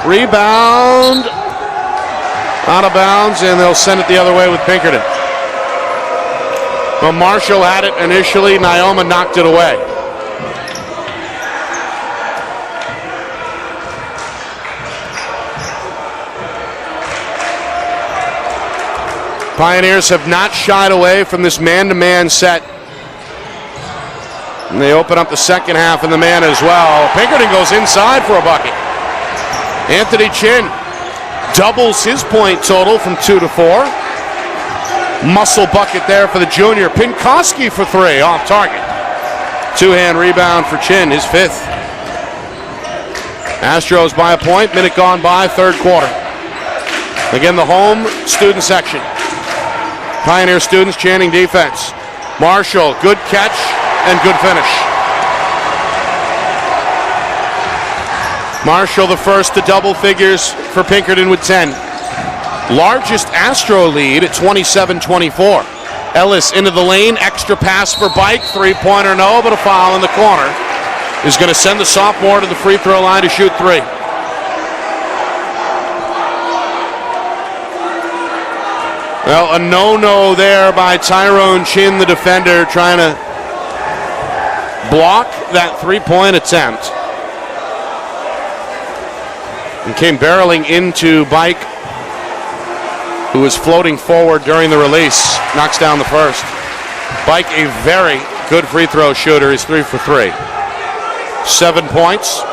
Rebound. Out of bounds, and they'll send it the other way with Pinkerton. Well, Marshall had it initially. Naoma knocked it away. Pioneers have not shied away from this man-to-man set. And they open up the second half in the man as well. Pinkerton goes inside for a bucket. Anthony Chin doubles his point total from 2 to 4. Muscle bucket there for the junior. Pinkoski for 3 off target. Two-hand rebound for Chin, his 5th. Astros by a point, minute gone by, third quarter. Again, the home student section. Pioneer students chanting defense. Marshall, good catch and good finish. Marshall the first to double figures for Pinkerton with 10. Largest Astro lead at 27-24. Ellis into the lane, extra pass for Bike, three-pointer no, but a foul in the corner is going to send the sophomore to the free throw line to shoot 3. Well, a no-no there by Tyrone Chin, the defender, trying to block that three-point attempt. And came barreling into Bike, who was floating forward during the release. Knocks down the first. Bike, a very good free throw shooter. He's 3 for 3. 7 points.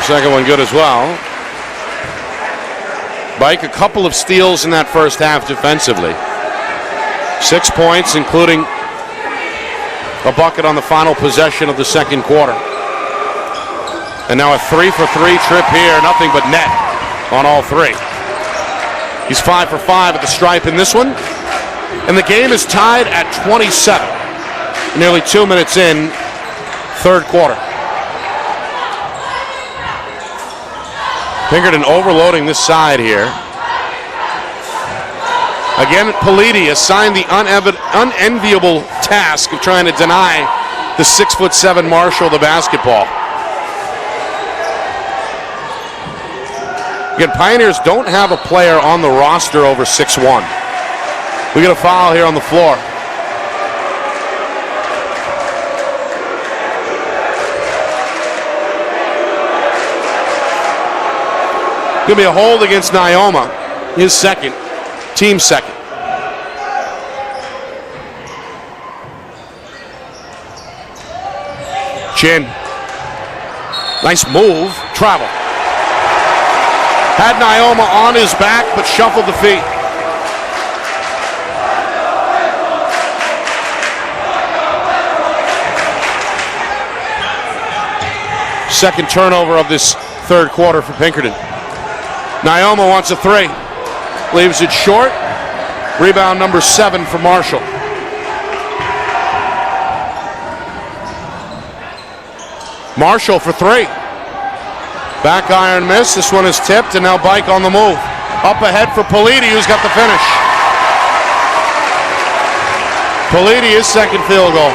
Second one good as well. Bike, a couple of steals in that first half defensively. 6 points, including a bucket on the final possession of the second quarter. And now a 3 for 3 trip here, nothing but net on all 3. He's 5 for 5 at the stripe in this one. And the game is tied at 27. Nearly 2 minutes in, third quarter. Pinkerton overloading this side here. Again, Politi assigned the unenviable task of trying to deny the 6'7" Marshall the basketball. Again, Pioneers don't have a player on the roster over 6'1". We get a foul here on the floor. Going to be a hold against Naoma, his second, team second. Chin, nice move, travel. Had Naoma on his back, but shuffled the feet. Second turnover of this third quarter for Pinkerton. Naoma wants a 3. Leaves it short. Rebound number 7 for Marshall. Marshall for 3. Back iron miss. This one is tipped, and now Bike on the move. Up ahead for Politi, who's got the finish. Politi, his second field goal.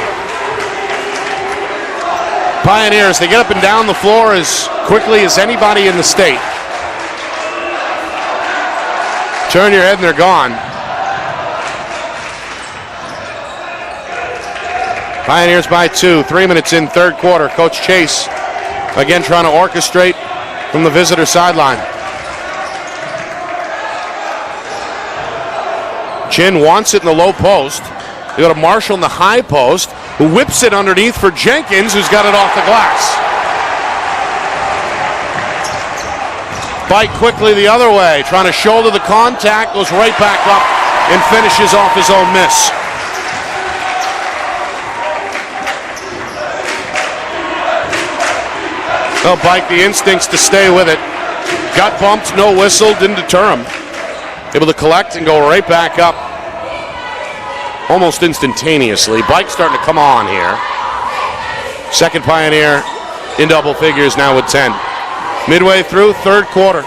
Pioneers, they get up and down the floor as quickly as anybody in the state. Turn your head and they're gone. Pioneers by 2, 3 minutes in, third quarter. Coach Chase again trying to orchestrate from the visitor sideline. Chin wants it in the low post. They go to Marshall in the high post, who whips it underneath for Jenkins, who's got it off the glass. Bike quickly the other way, trying to shoulder the contact, goes right back up and finishes off his own miss. Well, Bike, the instincts to stay with it. Got bumped, no whistle, didn't deter him. Able to collect and go right back up almost instantaneously. Bike starting to come on here. Second Pioneer in double figures now with 10. Midway through third quarter.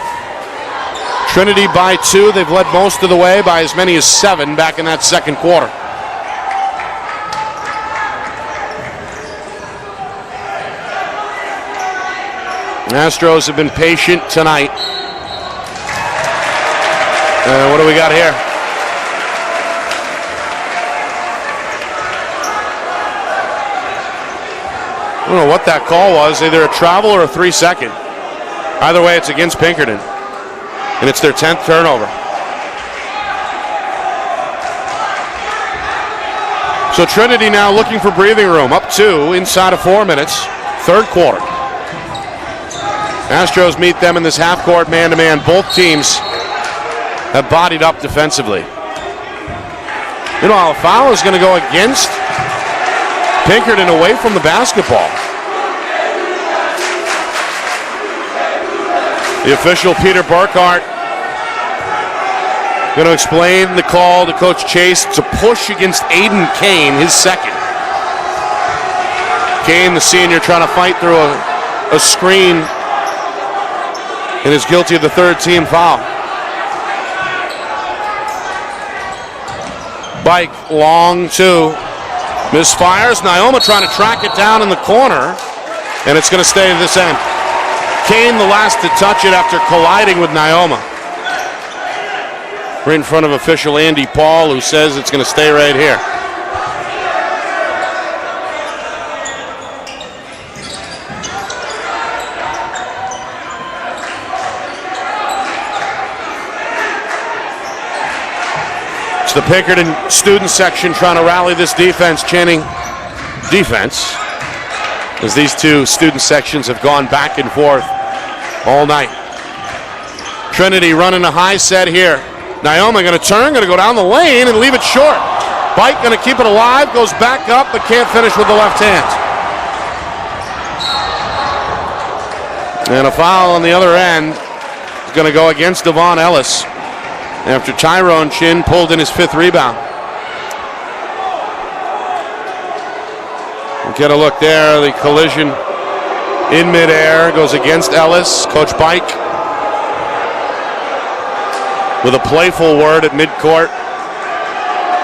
Trinity by 2. They've led most of the way by as many as 7 back in that second quarter. Astros have been patient tonight. What do we got here? I don't know what that call was. Either a travel or a 3-second. Either way, it's against Pinkerton. And it's their 10th turnover. So Trinity now looking for breathing room. Up 2 inside of 4 minutes. Third quarter. Astros meet them in this half-court man-to-man. Both teams have bodied up defensively. Meanwhile, a foul is going to go against Pinkerton away from the basketball. The official, Peter Burkhart, going to explain the call to Coach Chase. It's a push against Aiden Kane, his second. Kane, the senior, trying to fight through a screen and is guilty of the third team foul. Bike, long 2. Misfires. Naoma trying to track it down in the corner, and it's going to stay at this end. Kane the last to touch it after colliding with Naoma. Right in front of official Andy Paul, who says it's going to stay right here. It's the Pinkerton student section trying to rally this defense, chanting defense, as these two student sections have gone back and forth all night. Trinity running a high set here. Naoma going to turn, going to go down the lane and leave it short. Bike going to keep it alive, goes back up, but can't finish with the left hand. And a foul on the other end is going to go against Devon Ellis after Tyrone Chin pulled in his 5th rebound. We'll get a look there. The collision in midair goes against Ellis. Coach Bike with a playful word at midcourt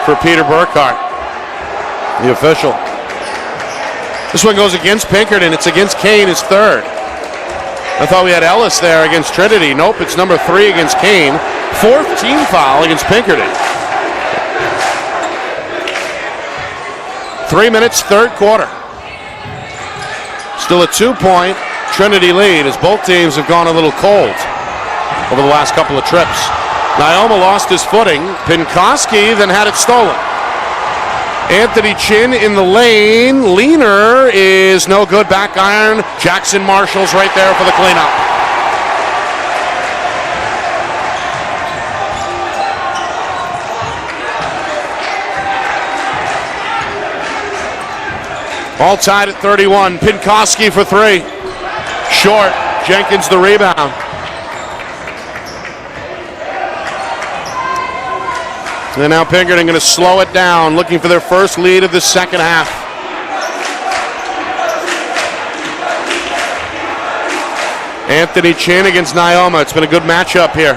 for Peter Burkhart, the official. This one goes against Pinkerton. It's against Kane, his 3rd. I thought we had Ellis there against Trinity. Nope, it's number 3 against Kane. 4th team foul against Pinkerton. 3 minutes, third quarter. Still a 2-point Trinity lead as both teams have gone a little cold over the last couple of trips. Naoma lost his footing. Pinkoski then had it stolen. Anthony Chin in the lane. Leaner is no good. Back iron. Jackson Marshall's right there for the cleanup. All tied at 31. Pinkoski for 3. Short. Jenkins the rebound. And now Pinkerton going to slow it down, looking for their first lead of the second half. Anthony Chin against Naoma. It's been a good matchup here.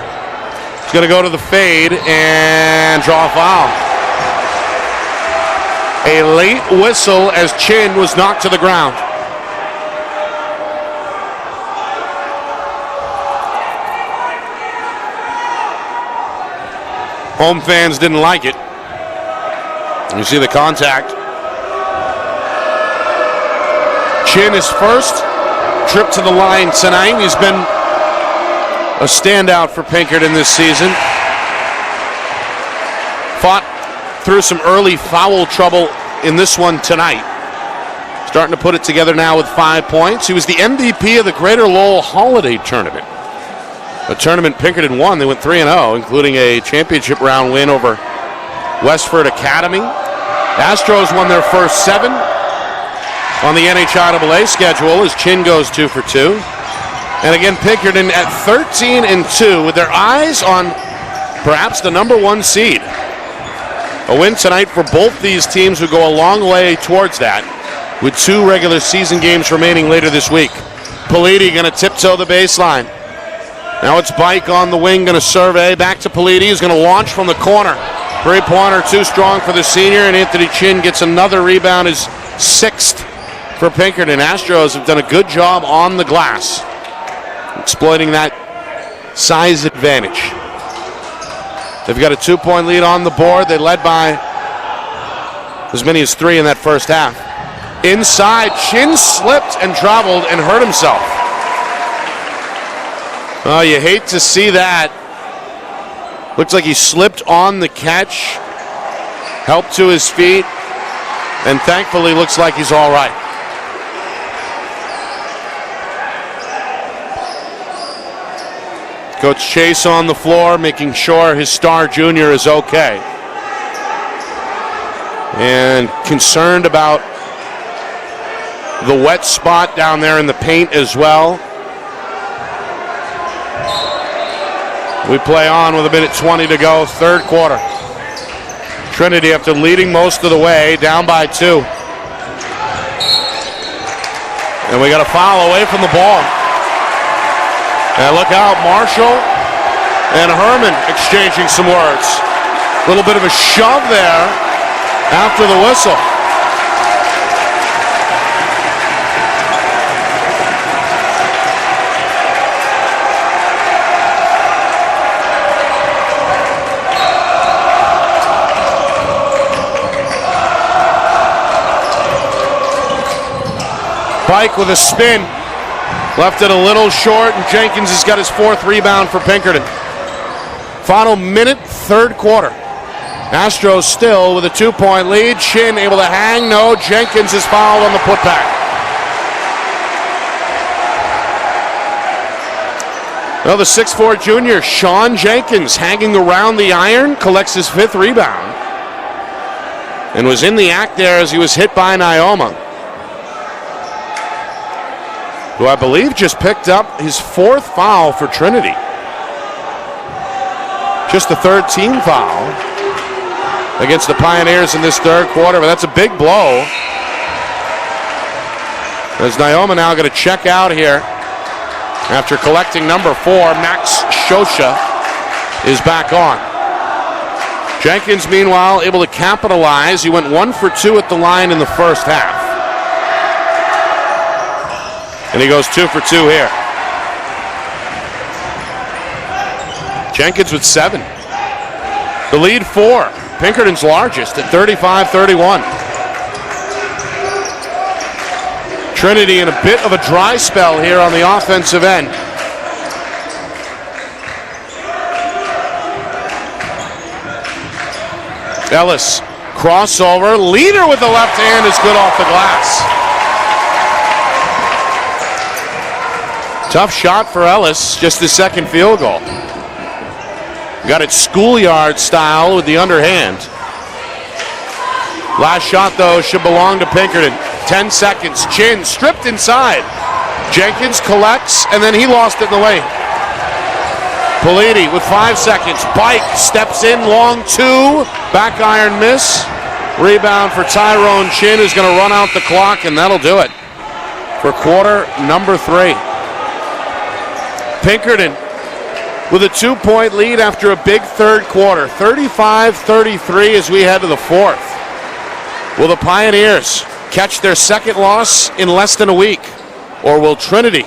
He's going to go to the fade and draw a foul. A late whistle as Chin was knocked to the ground. Home fans didn't like it. You see the contact. Chin, his first trip to the line tonight. He's been a standout for Pinkerton this season. Fought through some early foul trouble in this one tonight. Starting to put it together now with 5 points. He was the MVP of the Greater Lowell Holiday Tournament. A tournament Pinkerton won. They went 3-0, including a championship round win over Westford Academy. Astros won their first 7 on the NHIAA schedule as Chin goes 2 for 2. And again, Pinkerton at 13-2 with their eyes on perhaps the number 1 seed. A win tonight for both these teams would go a long way towards that, with 2 regular season games remaining later this week. Politi going to tiptoe the baseline. Now it's Bike on the wing, going to survey. Back to Politi. He's going to launch from the corner. Three-pointer too strong for the senior, and Anthony Chin gets another rebound, his sixth for Pinkerton. Astros have done a good job on the glass, exploiting that size advantage. They've got a 2-point lead on the board. They led by as many as 3 in that first half. Inside, Chin slipped and traveled and hurt himself. Oh, you hate to see that. Looks like he slipped on the catch, helped to his feet, and thankfully looks like he's all right. Coach Chase on the floor, making sure his star junior is okay. And concerned about the wet spot down there in the paint as well. We play on with 1:20 to go, third quarter. Trinity, after leading most of the way, down by 2. And we got a foul away from the ball. And look out, Marshall and Herman exchanging some words. A little bit of a shove there after the whistle. Bike with a spin. Left it a little short, and Jenkins has got his 4th rebound for Pinkerton. Final minute, third quarter. Astros still with a 2-point lead. Chin able to hang. No, Jenkins is fouled on the putback. Well, the 6'4 junior, Sean Jenkins, hanging around the iron, collects his 5th rebound. And was in the act there as he was hit by Naoma, who I believe just picked up his 4th foul for Trinity. Just the 3rd team foul against the Pioneers in this third quarter, but that's a big blow. As Naoma now going to check out here after collecting number 4, Max Shosha is back on. Jenkins, meanwhile, able to capitalize. He went 1 for 2 at the line in the first half. And he goes 2 for 2 here. Jenkins with 7. The lead 4. Pinkerton's largest at 35-31. Trinity in a bit of a dry spell here on the offensive end. Ellis, crossover. Leader with the left hand is good off the glass. Tough shot for Ellis, just his 2nd field goal. Got it schoolyard style with the underhand. Last shot, though, should belong to Pinkerton. 10 seconds. Chin stripped inside. Jenkins collects, and then he lost it in the lane. Politi with 5 seconds. Bike steps in, long 2. Back iron miss. Rebound for Tyrone Chin, who's going to run out the clock, and that'll do it for quarter number 3. Pinkerton with a 2-point lead after a big third quarter. 35-33 as we head to the 4th. Will the Pioneers catch their 2nd loss in less than a week? Or will Trinity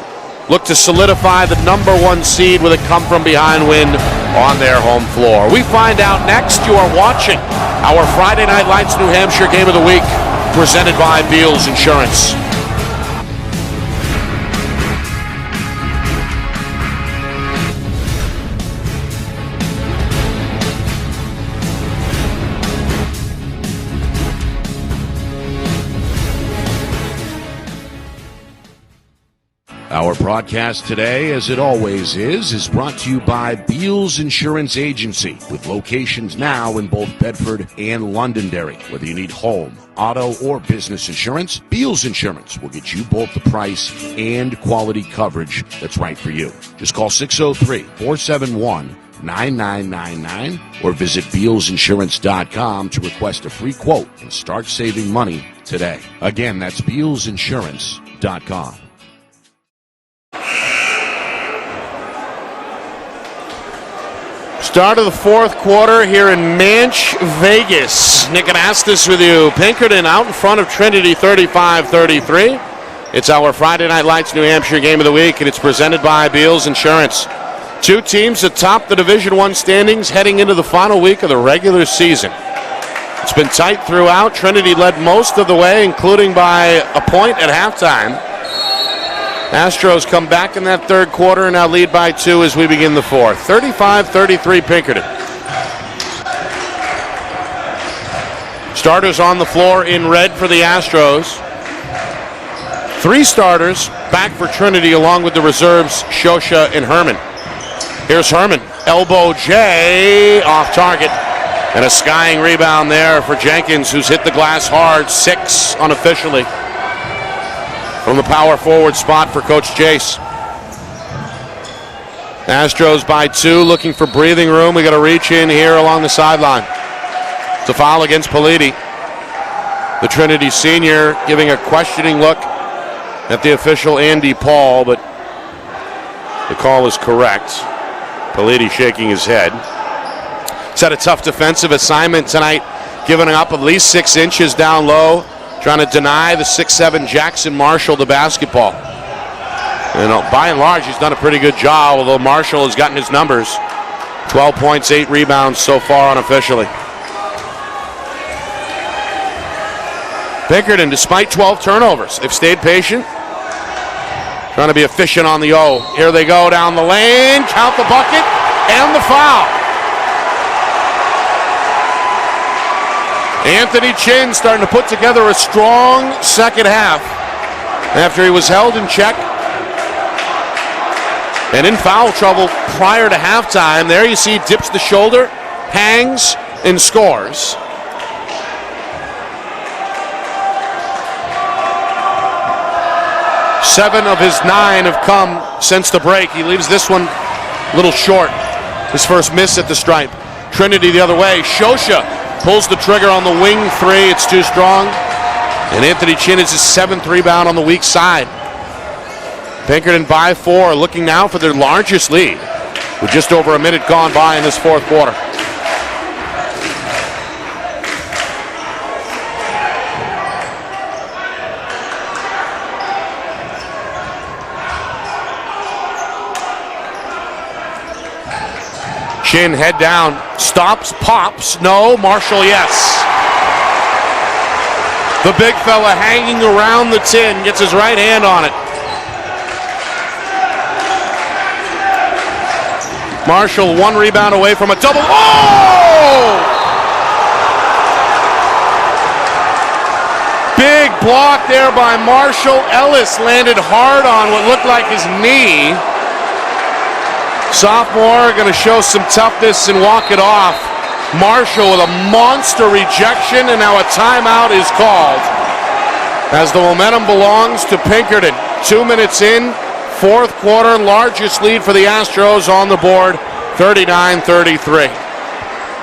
look to solidify the number 1 seed with a come-from-behind win on their home floor? We find out next. You are watching our Friday Night Lights New Hampshire Game of the Week, presented by Beals Insurance. Our broadcast today, as it always is brought to you by Beals Insurance Agency, with locations now in both Bedford and Londonderry. Whether you need home, auto, or business insurance, Beals Insurance will get you both the price and quality coverage that's right for you. Just call 603-471-9999 or visit BealsInsurance.com to request a free quote and start saving money today. Again, that's BealsInsurance.com. Start of the fourth quarter here in Manch, Vegas. Nick Anastas with you. Pinkerton out in front of Trinity 35-33. It's our Friday Night Lights New Hampshire game of the week, and it's presented by Beals Insurance. Two teams atop the Division I standings heading into the final week of the regular season. It's been tight throughout. Trinity led most of the way, including by a point at halftime. Astros come back in that third quarter and now lead by 2 as we begin the fourth. 35-33 Pinkerton. Starters on the floor in red for the Astros. 3 starters back for Trinity along with the reserves Shosha and Herman. Here's Herman. Elbow J off target. And a skying rebound there for Jenkins, who's hit the glass hard. 6 unofficially. From the power forward spot for Coach Jace. Astros by 2, looking for breathing room. We got to reach in here along the sideline. It's a foul against Politi. The Trinity senior giving a questioning look at the official Andy Paul, but the call is correct. Politi shaking his head. He's had a tough defensive assignment tonight, giving up at least 6 inches down low, trying to deny the 6'7" Jackson Marshall the basketball. By and large, he's done a pretty good job, although Marshall has gotten his numbers. 12 points, 8 rebounds so far unofficially. Pinkerton, despite 12 turnovers, they've stayed patient. Trying to be efficient on the O. Here they go down the lane, count the bucket, and the foul. Anthony Chin starting to put together a strong second half after he was held in check and in foul trouble prior to halftime. There you see dips the shoulder, hangs, and scores. Seven of his 9 have come since the break. He leaves this one a little short. His first miss at the stripe. Trinity the other way. Shosha pulls the trigger on the wing 3. It's too strong. And Anthony Chin is his 7th rebound on the weak side. Pinkerton by 4, looking now for their largest lead with just over a minute gone by in this fourth quarter. Chin head down, stops, pops, no, Marshall, yes. The big fella hanging around the tin, gets his right hand on it. Marshall 1 rebound away from a double. Oh! Big block there by Marshall. Ellis landed hard on what looked like his knee. Sophomore going to show some toughness and walk it off. Marshall with a monster rejection, and now a timeout is called as the momentum belongs to Pinkerton. 2 minutes in, fourth quarter, largest lead for the Astros on the board, 39-33.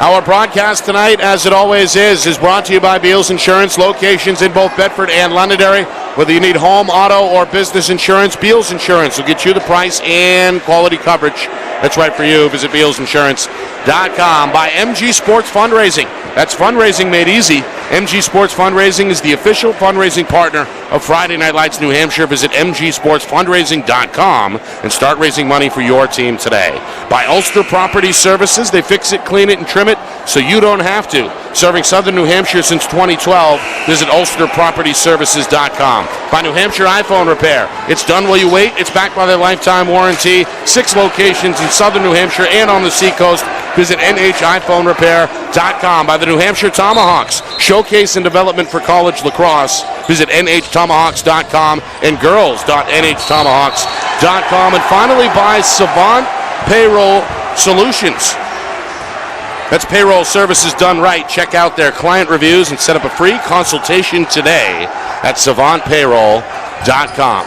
Our broadcast tonight, as it always is brought to you by Beals Insurance, locations in both Bedford and Londonderry. Whether you need home, auto, or business insurance, Beals Insurance will get you the price and quality coverage that's right for you. Visit BealsInsurance.com. By MG Sports Fundraising. That's fundraising made easy. MG Sports Fundraising is the official fundraising partner of Friday Night Lights New Hampshire. Visit MGSportsFundraising.com and start raising money for your team today. By Ulster Property Services, they fix it, clean it, and trim it so you don't have to. Serving Southern New Hampshire since 2012, visit UlsterPropertyServices.com. By New Hampshire iPhone Repair. It's done while you wait. It's backed by their lifetime warranty. 6 locations in Southern New Hampshire and on the seacoast. Visit NHiPhoneRepair.com. By the New Hampshire Tomahawks. Showcase and development for college lacrosse. Visit NHTomahawks.com and girls.NHTomahawks.com. And finally by Savant Payroll Solutions. That's payroll services done right. Check out their client reviews and set up a free consultation today at SavantPayroll.com.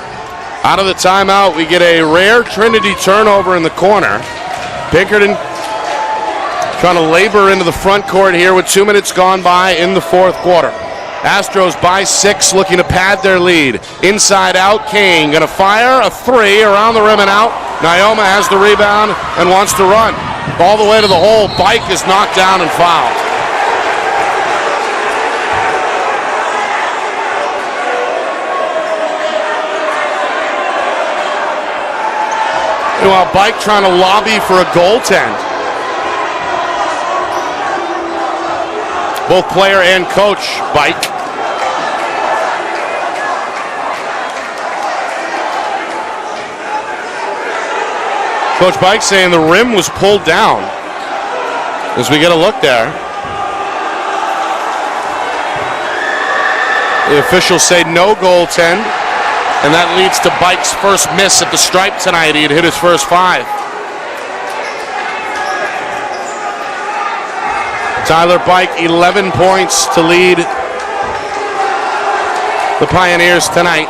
Out of the timeout, we get a rare Trinity turnover in the corner. Pinkerton trying to labor into the front court here with 2 minutes gone by in the fourth quarter. Astros by 6, looking to pad their lead. Inside out, Kane going to fire a 3 around the rim and out. Naoma has the rebound and wants to run. All the way to the hole. Bike is knocked down and fouled. Meanwhile, Bike trying to lobby for a goaltend. Both player and coach, Bike. Coach Bike saying the rim was pulled down. As we get a look there. The officials say no goaltend. And that leads to Bike's first miss at the stripe tonight. He had hit his first 5. Tyler Bike, 11 points to lead the Pioneers tonight.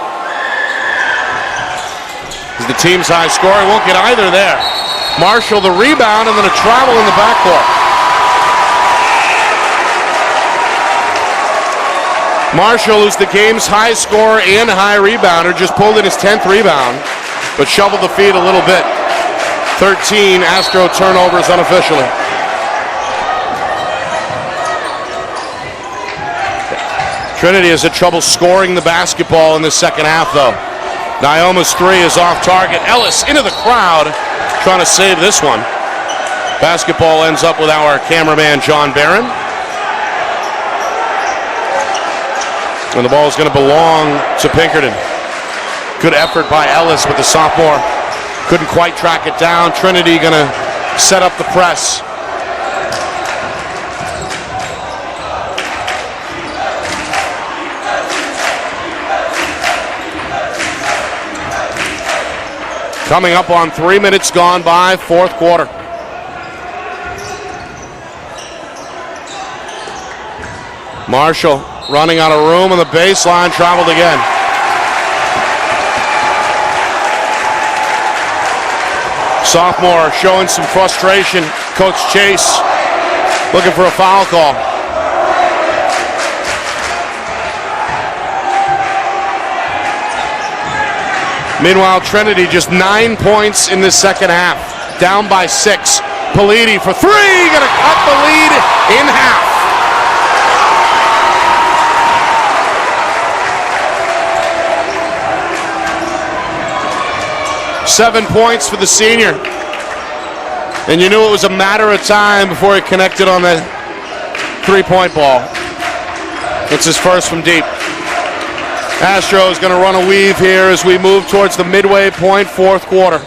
The team's high scorer won't get either there. Marshall the rebound and then a travel in the backcourt. Marshall, who's the game's high scorer and high rebounder, just pulled in his 10th rebound, but shoveled the feet a little bit. 13 Astro turnovers unofficially. Trinity has had trouble scoring the basketball in the second half, though. Nyoma's 3 is off target. Ellis into the crowd, trying to save this one. Basketball ends up with our cameraman, John Barron. And the ball is going to belong to Pinkerton. Good effort by Ellis, but the sophomore couldn't quite track it down. Trinity going to set up the press. Coming up on 3 minutes gone by, fourth quarter. Marshall running out of room on the baseline, traveled again. Sophomore showing some frustration. Coach Chase looking for a foul call. Meanwhile, Trinity just 9 points in the second half. Down by 6. Politi for 3. Gonna cut the lead in half. Seven points for the senior. And you knew it was a matter of time before he connected on the three-point ball. It's his first from deep. Astros going to run a weave here as we move towards the midway point, fourth quarter.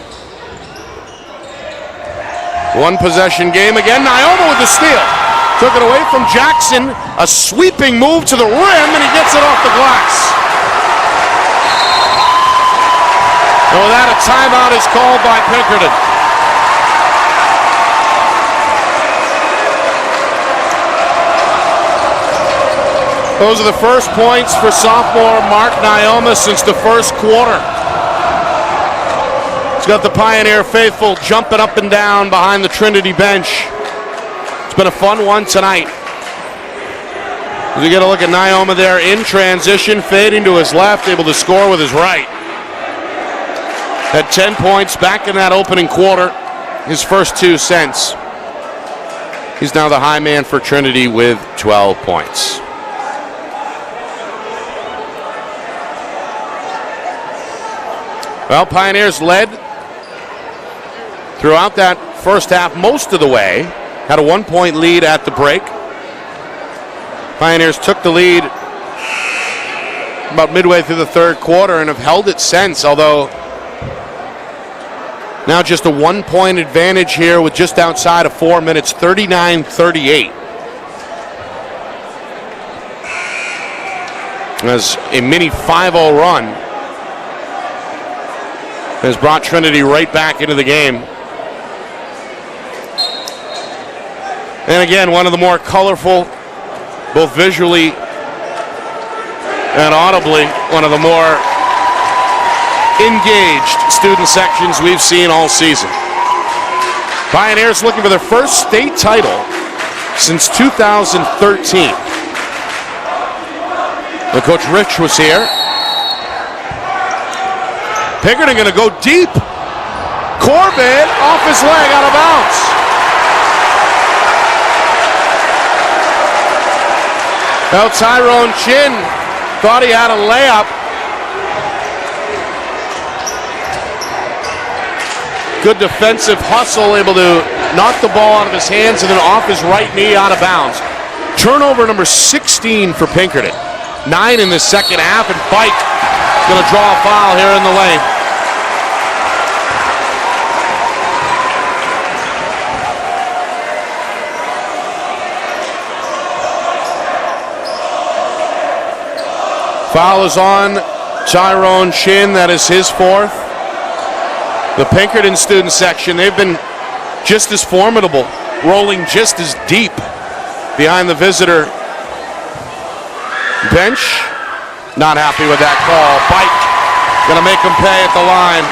One possession game again. Nyoma with the steal. Took it away from Jackson. A sweeping move to the rim, and he gets it off the glass. And with that, a timeout is called by Pinkerton. Those are the first points for sophomore Mark Nyoma since the first quarter. He's got the Pioneer faithful jumping up and down behind the Trinity bench. It's been a fun one tonight. As you get a look at Nyoma there in transition, fading to his left, able to score with his right. Had 10 points back in that opening quarter, his first 2 since. He's now the high man for Trinity with 12 points. Well, Pioneers led throughout that first half most of the way. Had a 1-point lead at the break. Pioneers took the lead about midway through the third quarter and have held it since, although now just a 1-point advantage here with just outside of 4 minutes, 39-38. As a mini 5-0 run has brought Trinity right back into the game. And again, one of the more colorful, both visually and audibly, one of the more engaged student sections we've seen all season. Pioneers looking for their first state title since 2013. When Coach Rich was here. Pinkerton going to go deep. Corbett off his leg, out of bounds. Well, Tyrone Chin thought he had a layup. Good defensive hustle, able to knock the ball out of his hands and then off his right knee out of bounds. Turnover number 16 for Pinkerton. 9 in the second half, and Bike going to draw a foul here in the lane. Foul is on Tyrone Chin. That is his fourth. The Pinkerton student section, they've been just as formidable, rolling just as deep behind the visitor bench. Not happy with that call. Bike going to make him pay at the line.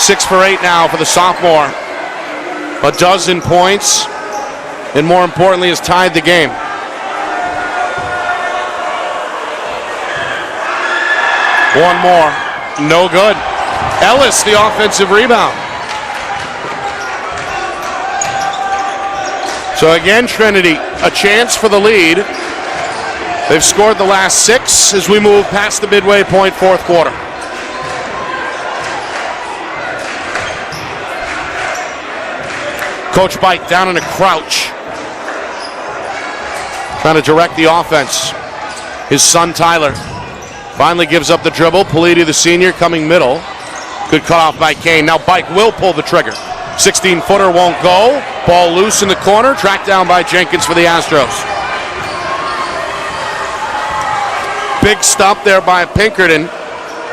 6 for 8 now for the sophomore. A dozen points, and more importantly, has tied the game. One more. No good. Ellis, the offensive rebound. So again, Trinity, a chance for the lead. They've scored the last 6 as we move past the midway point, fourth quarter. Coach Bike down in a crouch, trying to direct the offense. His son Tyler finally gives up the dribble. Politi, the senior, coming middle. Good cutoff by Kane. Now Bike will pull the trigger. 16-footer won't go. Ball loose in the corner. Tracked down by Jenkins for the Astros. Big stop there by Pinkerton.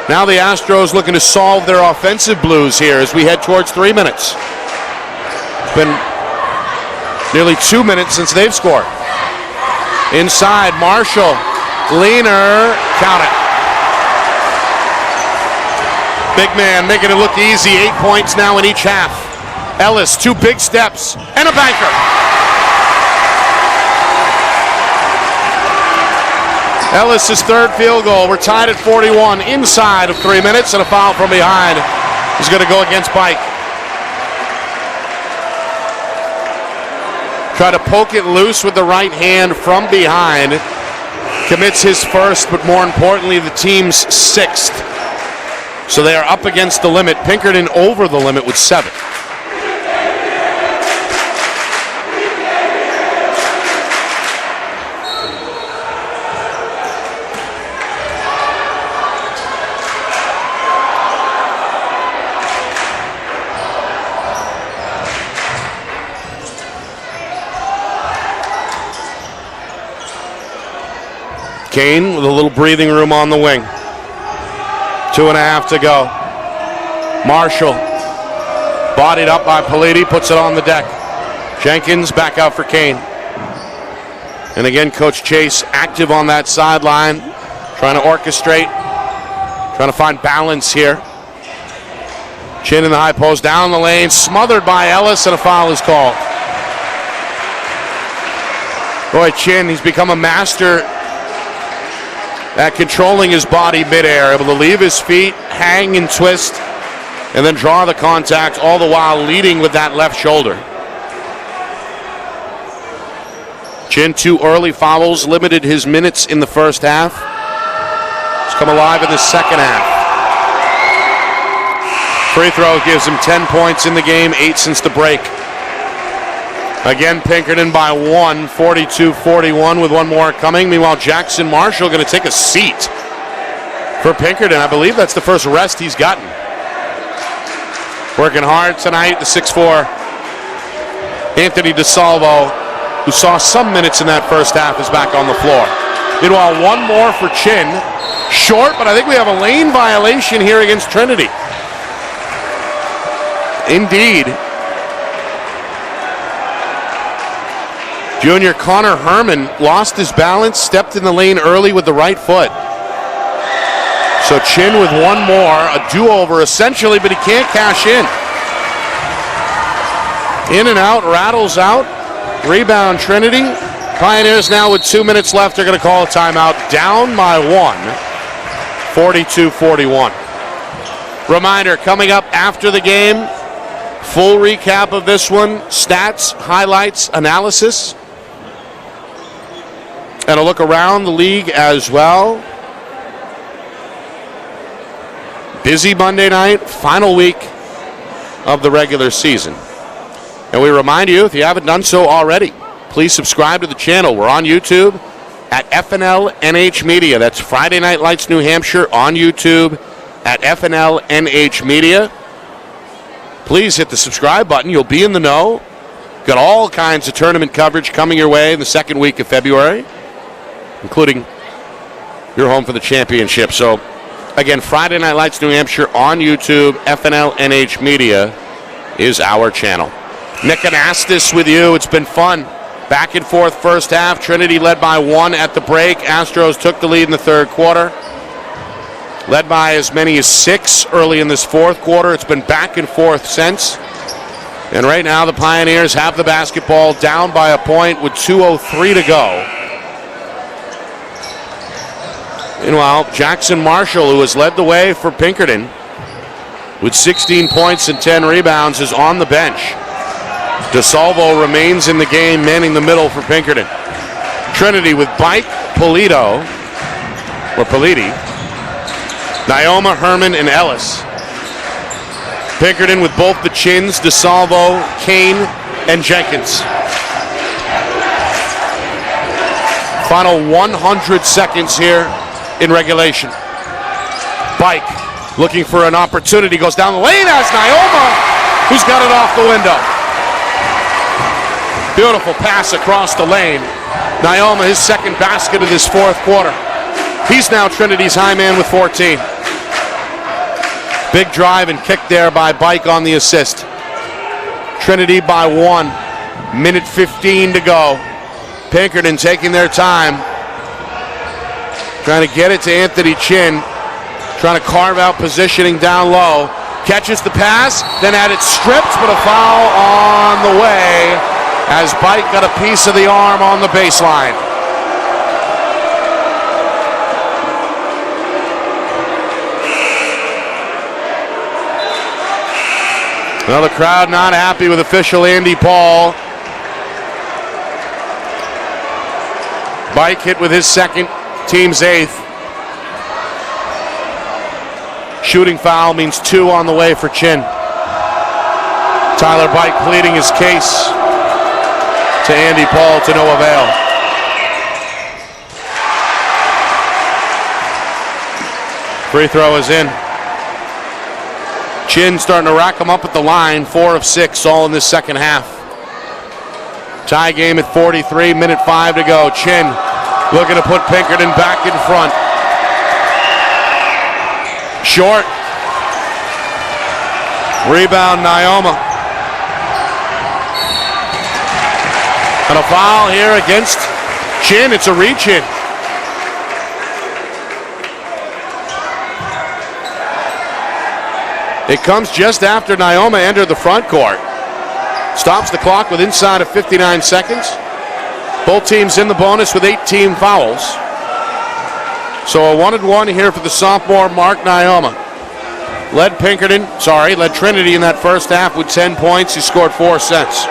Now the Astros looking to solve their offensive blues here as we head towards 3 minutes. It's been nearly 2 minutes since they've scored. Inside, Marshall. Leaner. Count it. Big man making it look easy. 8 points now in each half. Ellis, 2 big steps and a banker. Ellis' third field goal. We're tied at 41 inside of 3 minutes, and a foul from behind is going to go against Bike. Try to poke it loose with the right hand from behind. Commits his first, but more importantly, the team's 6th. So they are up against the limit. Pinkerton over the limit with 7. Kane with a little breathing room on the wing. 2.5 to go. Marshall, bodied up by Politi, puts it on the deck. Jenkins back out for Kane. And again, Coach Chase active on that sideline, trying to orchestrate, trying to find balance here. Chin in the high post, down the lane, smothered by Ellis, and a foul is called. Boy, Chin, he's become a master at controlling his body midair, able to leave his feet, hang and twist, and then draw the contact, all the while leading with that left shoulder. Chin, 2 early fouls, limited his minutes in the first half. He's come alive in the second half. Free throw gives him 10 points in the game, 8 since the break. Again, Pinkerton by 1, 42-41 with one more coming. Meanwhile, Jackson Marshall going to take a seat for Pinkerton. I believe that's the first rest he's gotten. Working hard tonight, the 6'4" Anthony DeSalvo, who saw some minutes in that first half, is back on the floor. Meanwhile, one more for Chin. Short, but I think we have a lane violation here against Trinity. Indeed. Junior Connor Herman lost his balance, stepped in the lane early with the right foot. So Chin with one more, a do-over essentially, but he can't cash in. In and out, rattles out. Rebound Trinity. Pioneers now with 2 minutes left are going to call a timeout. Down by 1, 42-41. Reminder, coming up after the game, full recap of this one, stats, highlights, analysis. And a look around the league as well. Busy Monday night, final week of the regular season. And we remind you, if you haven't done so already, please subscribe to the channel. We're on YouTube at FNLNH Media. That's Friday Night Lights New Hampshire on YouTube at FNLNH Media. Please hit the subscribe button. You'll be in the know. Got all kinds of tournament coverage coming your way in the second week of February, including your home for the championship. So, again, Friday Night Lights New Hampshire on YouTube. FNLNH Media is our channel. Nick Anastas with you. It's been fun. Back and forth first half. Trinity led by 1 at the break. Astros took the lead in the third quarter. Led by as many as 6 early in this fourth quarter. It's been back and forth since. And right now the Pioneers have the basketball down by a point with 2:03 to go. Meanwhile, Jackson Marshall, who has led the way for Pinkerton with 16 points and 10 rebounds, is on the bench. DeSalvo remains in the game, manning the middle for Pinkerton. Trinity with Bike, Politi, Naoma, Herman, and Ellis. Pinkerton with both the Chins, DeSalvo, Kane, and Jenkins. Final 100 seconds here in regulation. Bike looking for an opportunity, goes down the lane as Naoma, who's got it off the window. Beautiful pass across the lane. Naoma, his second basket of this fourth quarter. He's now Trinity's high man with 14. Big drive and kick there by Bike on the assist. Trinity by 1. Minute 15 to go. Pinkerton taking their time. Trying to get it to Anthony Chin. Trying to carve out positioning down low. Catches the pass, then had it stripped, but a foul on the way as Bike got a piece of the arm on the baseline. Well, the crowd not happy with official Andy Paul. Bike hit with his second, team's 8th. Shooting foul means 2 on the way for Chin. Tyler Bike pleading his case to Andy Paul to no avail. Free throw is in. Chin starting to rack them up at the line. 4 of 6, all in this second half. Tie game at 43, minute 5 to go. Chin looking to put Pinkerton back in front. Short. Rebound, Naoma. And a foul here against Chin. It's a reach-in. It comes just after Naoma entered the front court. Stops the clock with inside of 59 seconds. Both teams in the bonus with 8 team fouls. So a 1-and-1 here for the sophomore Mark Naoma. Led Trinity in that first half with 10 points. He scored 4 cents.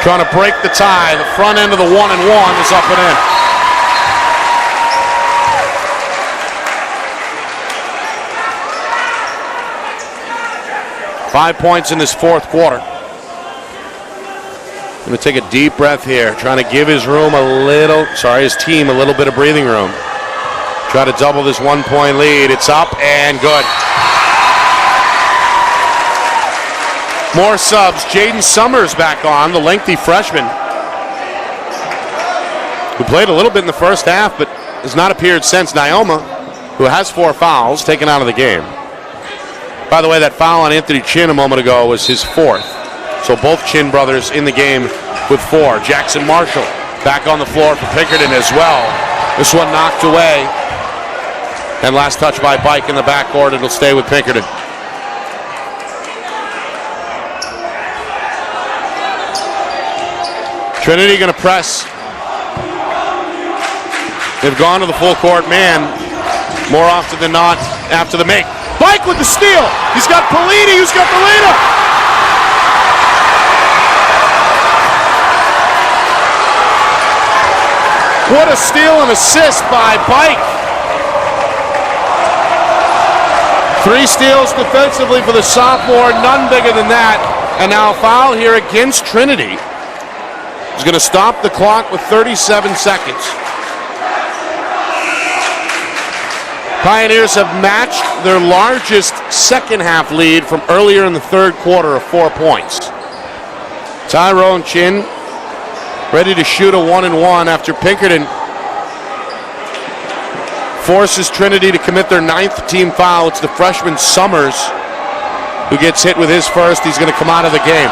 Trying to break the tie. The front end of the 1-and-1 is up and in. Five points in this fourth quarter. Going to take a deep breath here, trying to give his team a little bit of breathing room. Try to double this 1-point lead. It's up and good. More subs. Jaden Summers back on, the lengthy freshman, who played a little bit in the first half, but has not appeared since. Naoma, who has 4 fouls, taken out of the game. By the way, that foul on Anthony Chin a moment ago was his 4th. So both Chin brothers in the game with 4. Jackson Marshall back on the floor for Pinkerton as well. This one knocked away. And last touch by Bike in the backcourt. It'll stay with Pinkerton. Trinity going to press. They've gone to the full court man more often than not after the make. Bike with the steal. He's got Politi, who's got the lead. What a steal and assist by Bike. 3 steals defensively for the sophomore, none bigger than that. And now a foul here against Trinity. He's going to stop the clock with 37 seconds. Pioneers have matched their largest second half lead from earlier in the third quarter of 4 points. Tyrone Chin ready to shoot a 1-and-1 after Pinkerton forces Trinity to commit their 9th team foul. It's the freshman Summers who gets hit with his first. He's going to come out of the game.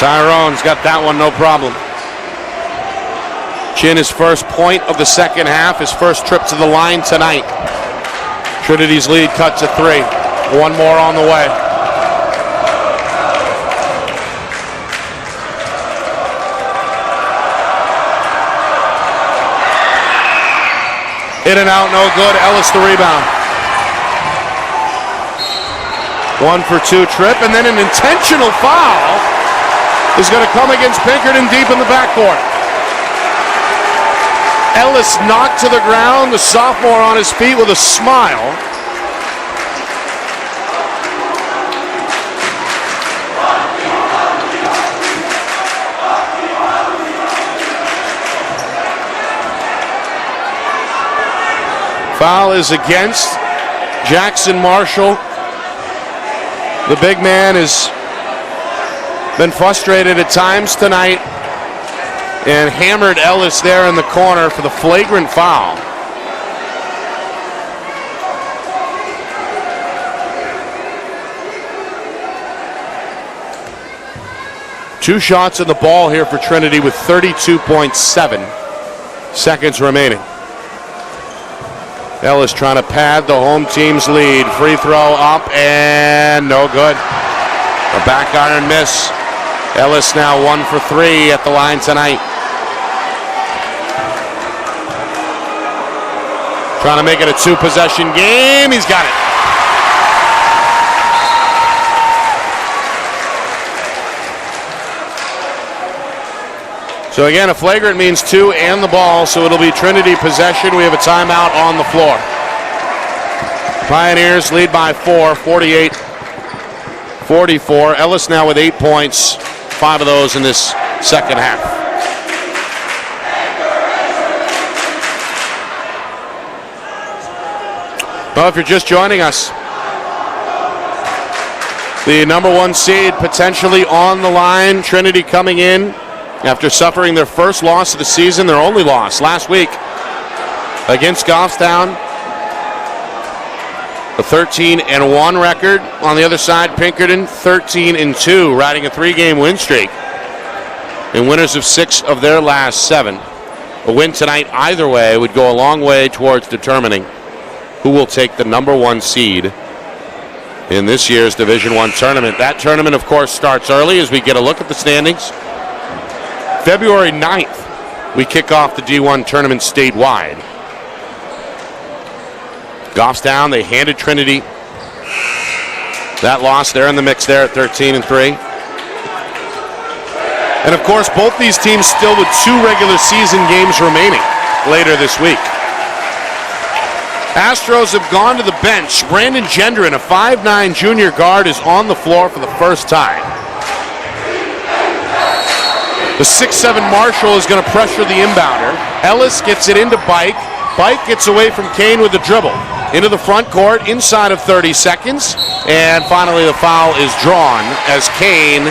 Tyrone's got that one, no problem. Chin, his first point of the second half, his first trip to the line tonight. Trinity's lead cut to 3. One more on the way. In and out, no good. Ellis the rebound. 1 for 2 trip, and then an intentional foul is going to come against Pinkerton deep in the backcourt. Ellis knocked to the ground, the sophomore on his feet with a smile. Foul is against Jackson Marshall. The big man has been frustrated at times tonight and hammered Ellis there in the corner for the flagrant foul. Two shots in the ball here for Trinity with 32.7 seconds remaining. Ellis trying to pad the home team's lead. Free throw up and no good. A back iron miss. Ellis now 1 for 3 at the line tonight. Trying to make it a 2-possession game. He's got it. So again, a flagrant means 2 and the ball, so it'll be Trinity possession. We have a timeout on the floor. Pioneers lead by 4, 48-44. Ellis now with 8 points, 5 of those in this second half. Well, if you're just joining us, the number 1 seed potentially on the line. Trinity coming in after suffering their first loss of the season, their only loss last week against Goffstown. A 13-1 record. On the other side, Pinkerton 13-2, riding a 3-game win streak. And winners of 6 of their last 7. A win tonight either way would go a long way towards determining who will take the number 1 seed in this year's Division I tournament. That tournament, of course, starts early as we get a look at the standings. February 9th, we kick off the D1 tournament statewide. Goffstown, they handed Trinity that loss. They're in the mix there at 13-3. And of course, both these teams still with 2 regular season games remaining later this week. Astros have gone to the bench. Brandon Gendron, a 5'9" junior guard, is on the floor for the first time. The 6'7" Marshall is going to pressure the inbounder. Ellis gets it into Bike. Bike gets away from Kane with the dribble. Into the front court, inside of 30 seconds. And finally the foul is drawn as Kane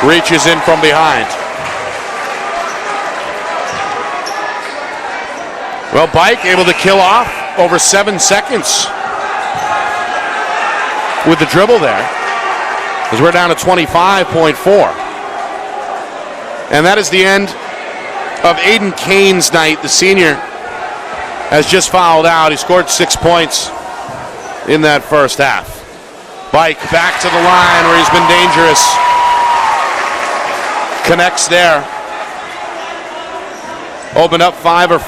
reaches in from behind. Well, Bike able to kill off over 7 seconds with the dribble there, as we're down to 25.4. And that is the end of Aiden Kane's night. The senior has just fouled out. He scored 6 points in that first half. Bike back to the line where he's been dangerous. Connects there. Opened up 4 or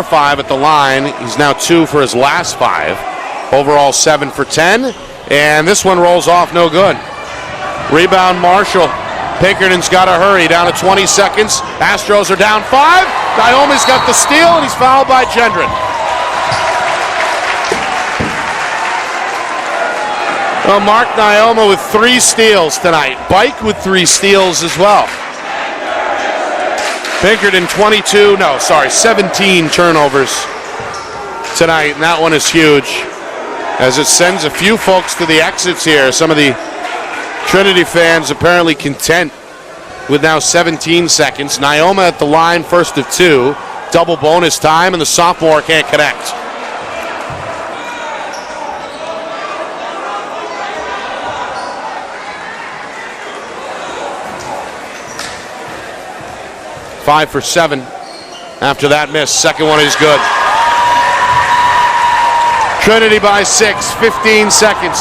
5 at the line. He's now 2 for his last 5. Overall 7 for 10. And this one rolls off no good. Rebound Marshall. Pinkerton's got to hurry, down to 20 seconds. Astros are down 5. Naomi's got the steal, and he's fouled by Gendron. Well, Mark Naoma with 3 steals tonight. Bike with 3 steals as well. Pinkerton 17 turnovers tonight, and that one is huge as it sends a few folks to the exits here. Some of the Trinity fans apparently content with now 17 seconds. Naoma at the line, first of 2. Double bonus time, and the sophomore can't connect. Five for 7 after that miss. Second one is good. Trinity by 6, 15 seconds.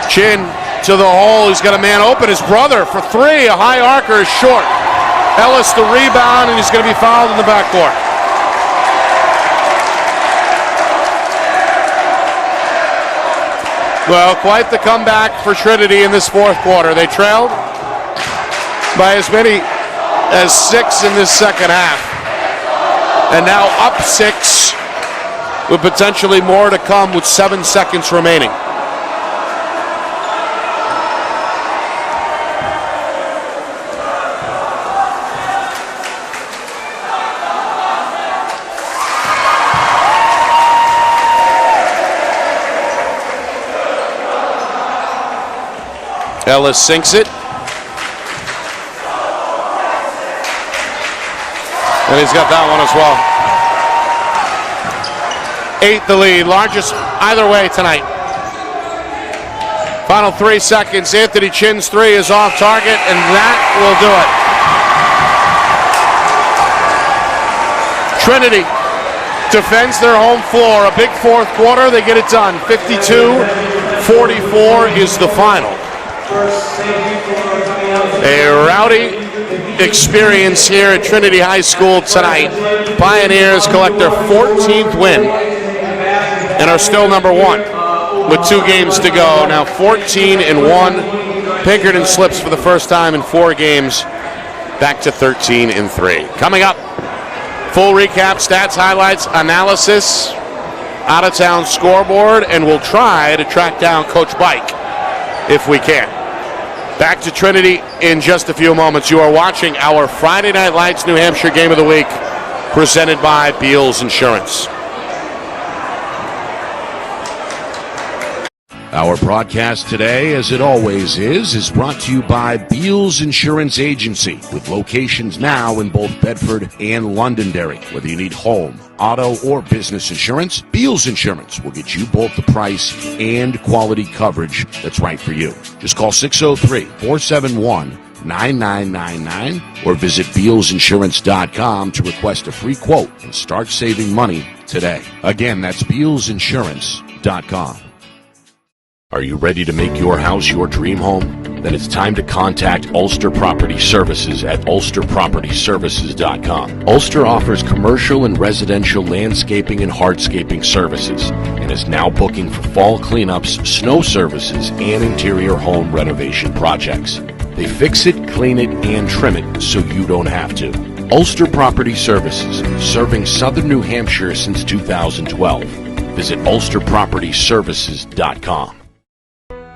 Chin to the hole. He's got a man open. His brother for 3. A high arcer is short. Ellis the rebound, and he's going to be fouled in the backcourt. Well, quite the comeback for Trinity in this fourth quarter. They trailed by as many as 6 in this second half. And now up 6 with potentially more to come with 7 seconds remaining. Ellis sinks it. And he's got that one as well. 8 the lead, largest either way tonight. Final 3 seconds. Anthony Chin's 3 is off target, and that will do it. Trinity defends their home floor. A big fourth quarter. They get it done. 52-44 is the final. A rowdy experience here at Trinity High School tonight. Pioneers collect their 14th win and are still number 1 with 2 games to go. Now 14-1. Pinkerton slips for the first time in 4 games, back to 13-3. Coming up, full recap, stats, highlights, analysis, out-of-town scoreboard, and we'll try to track down Coach Bike if we can. Back to Trinity in just a few moments. You are watching our Friday Night Lights New Hampshire Game of the Week, presented by Beals Insurance. Our broadcast today, as it always is brought to you by Beals Insurance Agency, with locations now in both Bedford and Londonderry. Whether you need home, auto, or business insurance, Beals Insurance will get you both the price and quality coverage that's right for you. Just call 603-471-9999 or visit BealsInsurance.com to request a free quote and start saving money today. Again, that's BealsInsurance.com. Are you ready to make your house your dream home? Then it's time to contact Ulster Property Services at ulsterpropertyservices.com. Ulster offers commercial and residential landscaping and hardscaping services and is now booking for fall cleanups, snow services, and interior home renovation projects. They fix it, clean it, and trim it so you don't have to. Ulster Property Services, serving southern New Hampshire since 2012. Visit ulsterpropertyservices.com.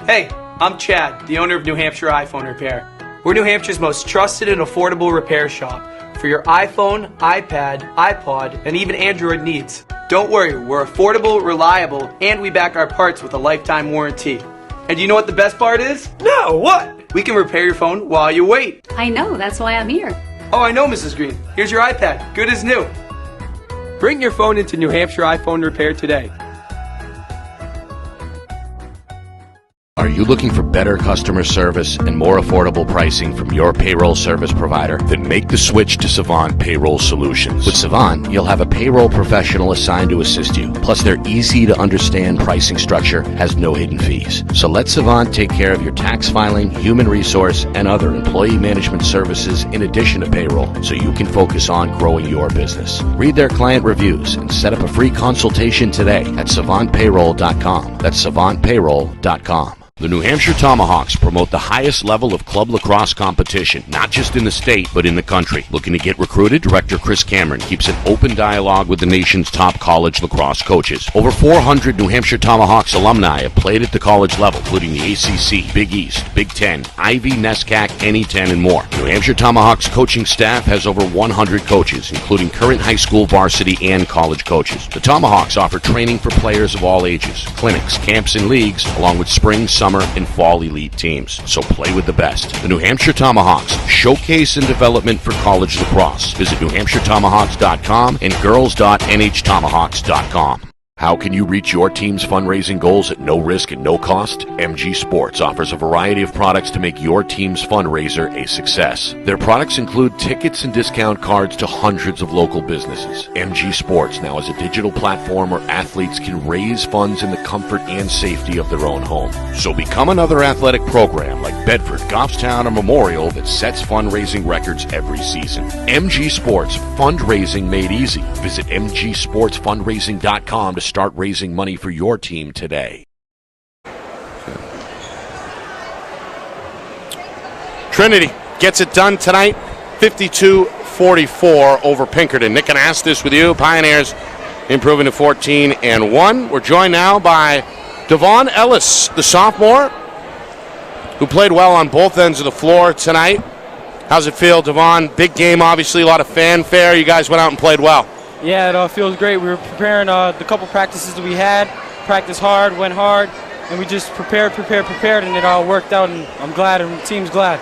Hey, I'm Chad, the owner of New Hampshire iPhone Repair. We're New Hampshire's most trusted and affordable repair shop for your iPhone, iPad, iPod, and even Android needs. Don't worry, we're affordable, reliable, and we back our parts with a lifetime warranty. And you know what the best part is? No, what? We can repair your phone while you wait. I know, that's why I'm here. Oh, I know, Mrs. Green. Here's your iPad, good as new. Bring your phone into New Hampshire iPhone Repair today. Are you looking for better customer service and more affordable pricing from your payroll service provider? Then make the switch to Savant Payroll Solutions. With Savant, you'll have a payroll professional assigned to assist you. Plus, their easy-to-understand pricing structure has no hidden fees. So let Savant take care of your tax filing, human resource, and other employee management services in addition to payroll, so you can focus on growing your business. Read their client reviews and set up a free consultation today at savantpayroll.com. That's savantpayroll.com. The New Hampshire Tomahawks promote the highest level of club lacrosse competition, not just in the state, but in the country. Looking to get recruited? Director Chris Cameron keeps an open dialogue with the nation's top college lacrosse coaches. Over 400 New Hampshire Tomahawks alumni have played at the college level, including the ACC, Big East, Big Ten, Ivy, NESCAC, NE10, and more. New Hampshire Tomahawks coaching staff has over 100 coaches, including current high school, varsity, and college coaches. The Tomahawks offer training for players of all ages, clinics, camps, and leagues, along with spring, summer, and fall elite teams. So play with the best. The New Hampshire Tomahawks, showcase and development for college lacrosse. Visit newhampshiretomahawks.com and girls.nhtomahawks.com. How can you reach your team's fundraising goals at no risk and no cost? MG Sports offers a variety of products to make your team's fundraiser a success. Their products include tickets and discount cards to hundreds of local businesses. MG Sports now has a digital platform where athletes can raise funds in the comfort and safety of their own home. So become another athletic program like Bedford, Goffstown, or Memorial that sets fundraising records every season. MG Sports, fundraising made easy. Visit mgsportsfundraising.com to start raising money for your team today. Trinity gets it done tonight, 52-44 over Pinkerton. Nick, and ask this with you. Pioneers improving to 14-1. We're joined now by Devon Ellis, the sophomore, who played well on both ends of the floor tonight. How's it feel, Devon? Big game, obviously, a lot of fanfare. You guys went out and played well. Yeah, it feels great. We were preparing the couple practices that we had, practiced hard, went hard, and we just prepared, and it all worked out, and I'm glad, and the team's glad.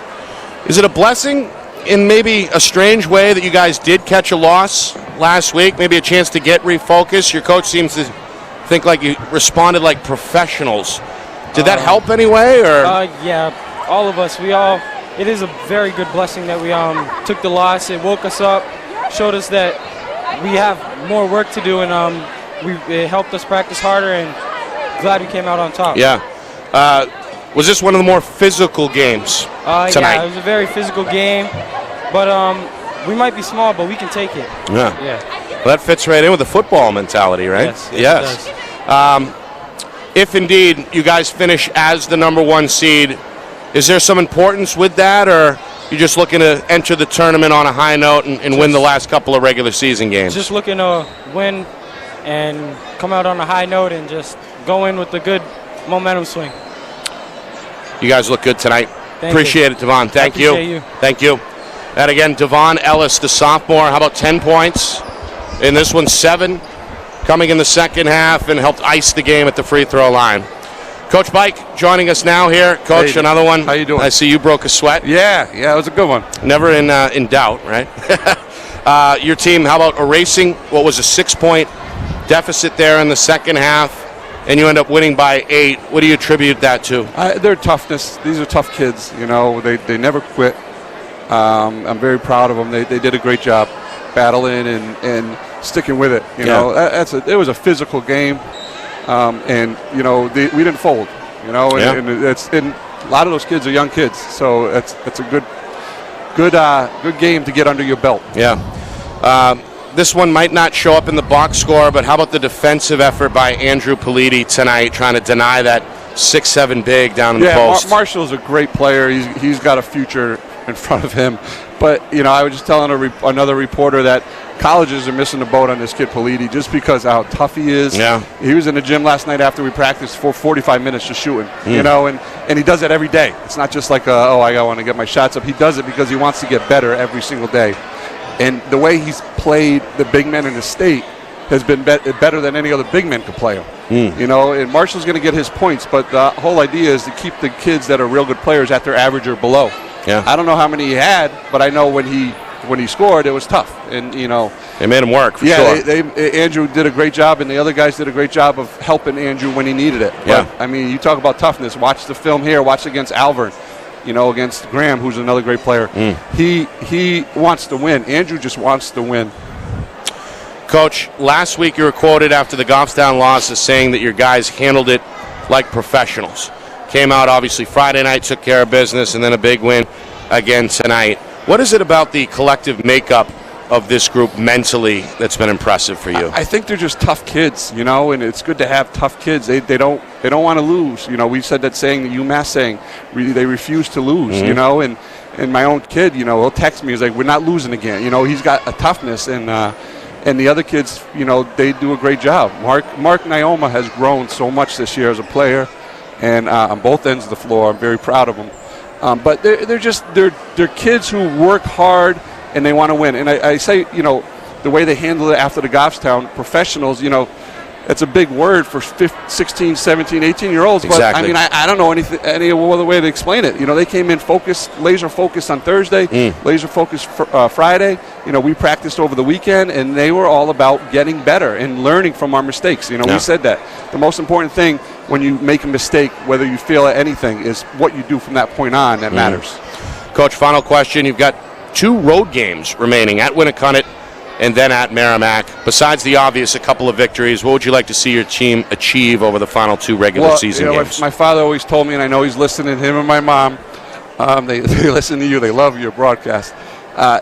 Is it a blessing in maybe a strange way that you guys did catch a loss last week, maybe a chance to get refocused? Your coach seems to think like you responded like professionals. Did that help anyway? Or? Yeah, all of us, it is a very good blessing that we took the loss. It woke us up, showed us that we have more work to do, and it helped us practice harder, and glad we came out on top. Yeah. Was this one of the more physical games tonight? Yeah, it was a very physical game, but we might be small, but we can take it. Yeah. Yeah. Well, that fits right in with the football mentality, right? Yes. It does. If indeed you guys finish as the number one seed, is there some importance with that, or you're just looking to enter the tournament on a high note and win the last couple of regular season games? Just looking to win and come out on a high note and just go in with a good momentum swing. You guys look good tonight. Appreciate it, Devon. Thank you. Thank you. And again, Devon Ellis, the sophomore. How about 10 points? In this one, 7 coming in the second half and helped ice the game at the free throw line. Coach Mike joining us now here. Coach, hey, another one. How you doing? I see you broke a sweat. Yeah, it was a good one. Never in doubt, right? Your team, how about erasing what was a 6-point deficit there in the second half, and you end up winning by 8. What do you attribute that to? Their toughness. These are tough kids. You know, they never quit. I'm very proud of them. They did a great job battling and sticking with it. You know, it was a physical game. And you know we didn't fold, you know, and a lot of those kids are young kids, so it's a good game to get under your belt. Yeah. This one might not show up in the box score, but how about the defensive effort by Andrew Politi tonight, trying to deny that 6'7" big down in the post? Marshall's a great player. He's got a future in front of him. But you know, I was just telling another reporter that colleges are missing the boat on this kid Politi just because of how tough he is. Yeah. He was in the gym last night after we practiced for 45 minutes just shooting. You know, and he does it every day. It's not just like I want to get my shots up. He does it because he wants to get better every single day. And the way he's played the big men in the state has been better than any other big man could play him. You know, and Marshall's going to get his points, but the whole idea is to keep the kids that are real good players at their average or below. Yeah. I don't know how many he had, but I know when he scored, it was tough, and you know they made him work. Sure. Andrew did a great job, and the other guys did a great job of helping Andrew when he needed it. Yeah. But, I mean, you talk about toughness. Watch the film here. Watch against Alvern. You know, against Graham, who's another great player. He wants to win. Andrew just wants to win. Coach, last week you were quoted after the Goffstown loss as saying that your guys handled it like professionals. Came out, obviously, Friday night, took care of business, and then a big win again tonight. What is it about the collective makeup of this group mentally that's been impressive for you? I think they're just tough kids, and it's good to have tough kids. They don't want to lose. We said that saying, the UMass saying, they refuse to lose. And my own kid, he'll text me. He's like, "We're not losing again." He's got a toughness, and the other kids, they do a great job. Mark Nioma has grown so much this year as a player, and on both ends of the floor, I'm very proud of him. But they're kids who work hard and they want to win. And I say, the way they handle it after the Goffstown professionals, that's a big word for 16, 17, 18-year-olds. Exactly. But, I don't know any other way to explain it. They came in laser focused on Thursday, laser focused Friday. We practiced over the weekend, and they were all about getting better and learning from our mistakes. We said that. The most important thing when you make a mistake, whether you fail at anything, is what you do from that point on that matters. Coach, final question. You've got 2 road games remaining, at Winnicott and then at Merrimack. Besides the obvious, a couple of victories, what would you like to see your team achieve over the final 2 regular season games? My father always told me, and I know he's listening, him and my mom, they listen to you. They love your broadcast.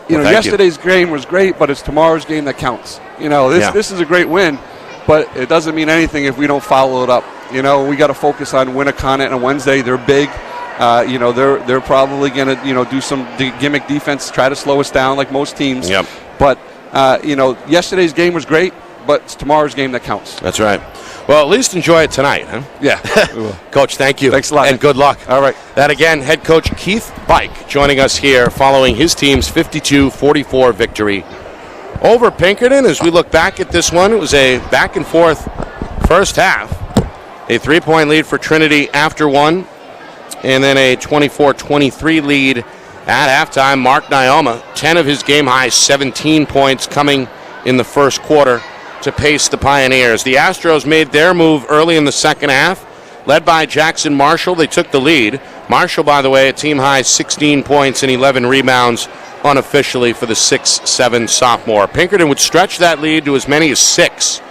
Yesterday's game was great, but it's tomorrow's game that counts. This is a great win, but it doesn't mean anything if we don't follow it up. We got to focus on Winnicott on Wednesday. They're big. They're probably going to do some gimmick defense, try to slow us down like most teams. Yep. But yesterday's game was great, but it's tomorrow's game that counts. That's right. Well, at least enjoy it tonight, huh? Yeah. Coach, thank you. Thanks a lot. And good luck. All right. That again, head coach Keith Bike joining us here following his team's 52-44 victory over Pinkerton. As we look back at this one, it was a back-and-forth first half. A 3-point lead for Trinity after one, and then a 24-23 lead at halftime. Mark Nioma, 10 of his game-high 17 points coming in the first quarter to pace the Pioneers. The Astros made their move early in the second half, led by Jackson Marshall. They took the lead. Marshall, by the way, a team-high 16 points and 11 rebounds unofficially for the 6'7 sophomore. Pinkerton would stretch that lead to as many as 6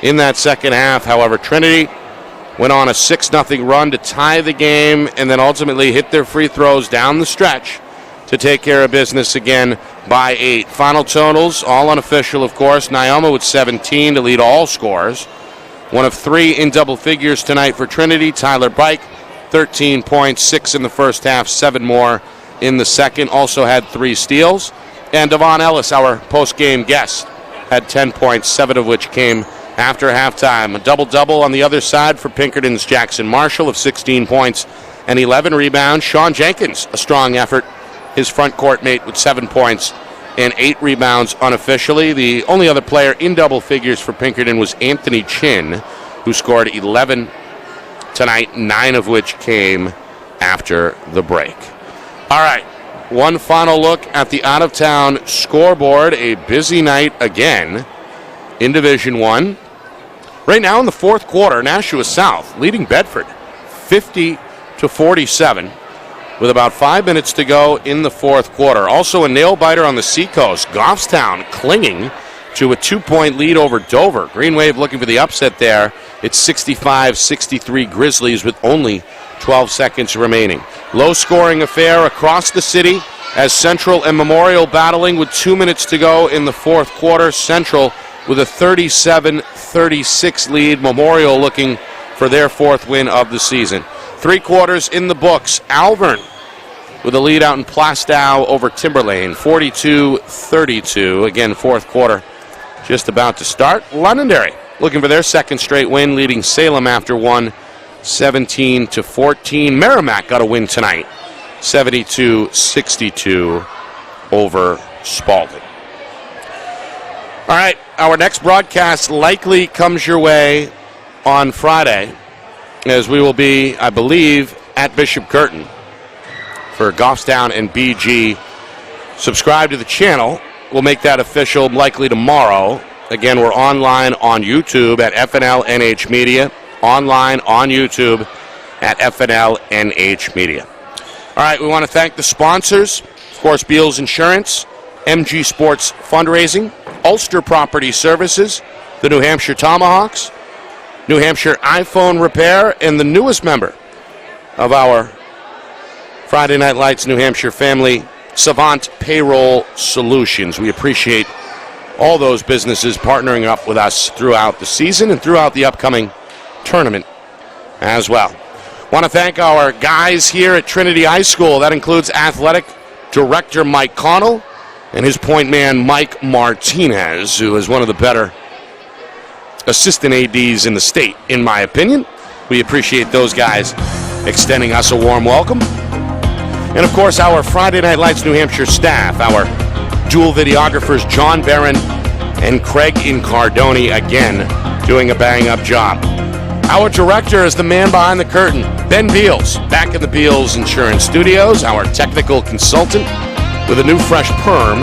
in that second half. However, Trinity went on a 6-0 run to tie the game and then ultimately hit their free throws down the stretch to take care of business again by 8. Final totals, all unofficial, of course. Nioma with 17 to lead all scorers. One of 3 in double figures tonight for Trinity. Tyler Bike, 13 points, 6 in the first half, 7 more in the second. Also had 3 steals. And Devon Ellis, our post-game guest, had 10 points, 7 of which came after halftime. A double-double on the other side for Pinkerton's Jackson Marshall of 16 points and 11 rebounds. Sean Jenkins, a strong effort. His front court mate with 7 points and 8 rebounds unofficially. The only other player in double figures for Pinkerton was Anthony Chin, who scored 11 tonight, 9 of which came after the break. All right, one final look at the out-of-town scoreboard. A busy night again in Division I. Right now in the fourth quarter, Nashua South leading Bedford 50-47. With about 5 minutes to go in the fourth quarter. Also a nail-biter on the Seacoast. Goffstown clinging to a 2-point lead over Dover. Green Wave looking for the upset there. It's 65-63 Grizzlies with only 12 seconds remaining. Low-scoring affair across the city as Central and Memorial battling with 2 minutes to go in the fourth quarter. Central with a 37-36 lead. Memorial looking for their 4th win of the season. 3 quarters in the books. Alvern with a lead out in Plastow over Timberlane, 42-32. Again, fourth quarter just about to start. Londonderry looking for their 2nd straight win, leading Salem after one, 17-14. Merrimack got a win tonight, 72-62 over Spalding. All right, our next broadcast likely comes your way on Friday, as we will be, I believe, at Bishop Curtin for Goffstown and BG. Subscribe to the channel. We'll make that official likely tomorrow. Again, we're online on YouTube at FNLNH Media. Online on YouTube at FNLNH Media. All right, we want to thank the sponsors. Of course, Beals Insurance, MG Sports Fundraising, Ulster Property Services, the New Hampshire Tomahawks, New Hampshire iPhone Repair, and the newest member of our Friday Night Lights New Hampshire family, Savant Payroll Solutions. We appreciate all those businesses partnering up with us throughout the season and throughout the upcoming tournament as well. Want to thank our guys here at Trinity High School. That includes athletic director Mike Connell and his point man Mike Martinez, who is one of the better assistant ADs in the state, in my opinion. We appreciate those guys extending us a warm welcome. And, of course, our Friday Night Lights New Hampshire staff, our dual videographers John Barron and Craig Incardoni, again, doing a bang-up job. Our director is the man behind the curtain, Ben Beals, back in the Beals Insurance Studios. Our technical consultant with a new fresh perm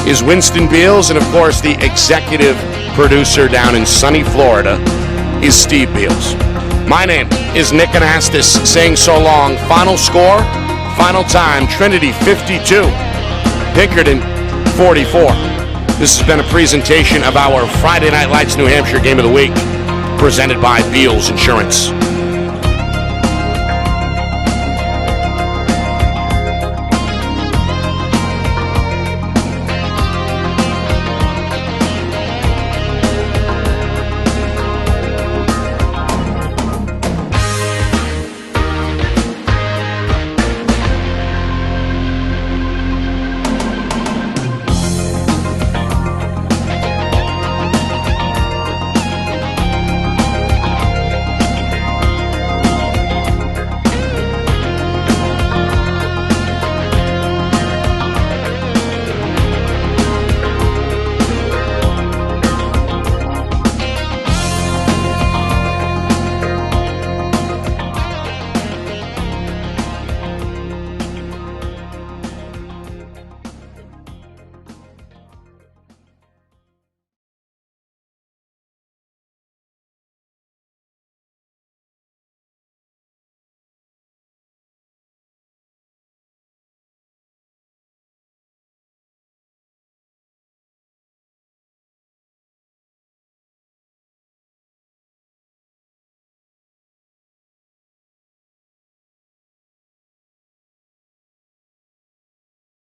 is Winston Beals, and, of course, the executive producer down in sunny Florida is Steve Beals. My name is Nick Anastas, saying so long. Final score, final time, Trinity 52, Pinkerton 44. This has been a presentation of our Friday Night Lights New Hampshire Game of the Week, presented by Beals Insurance.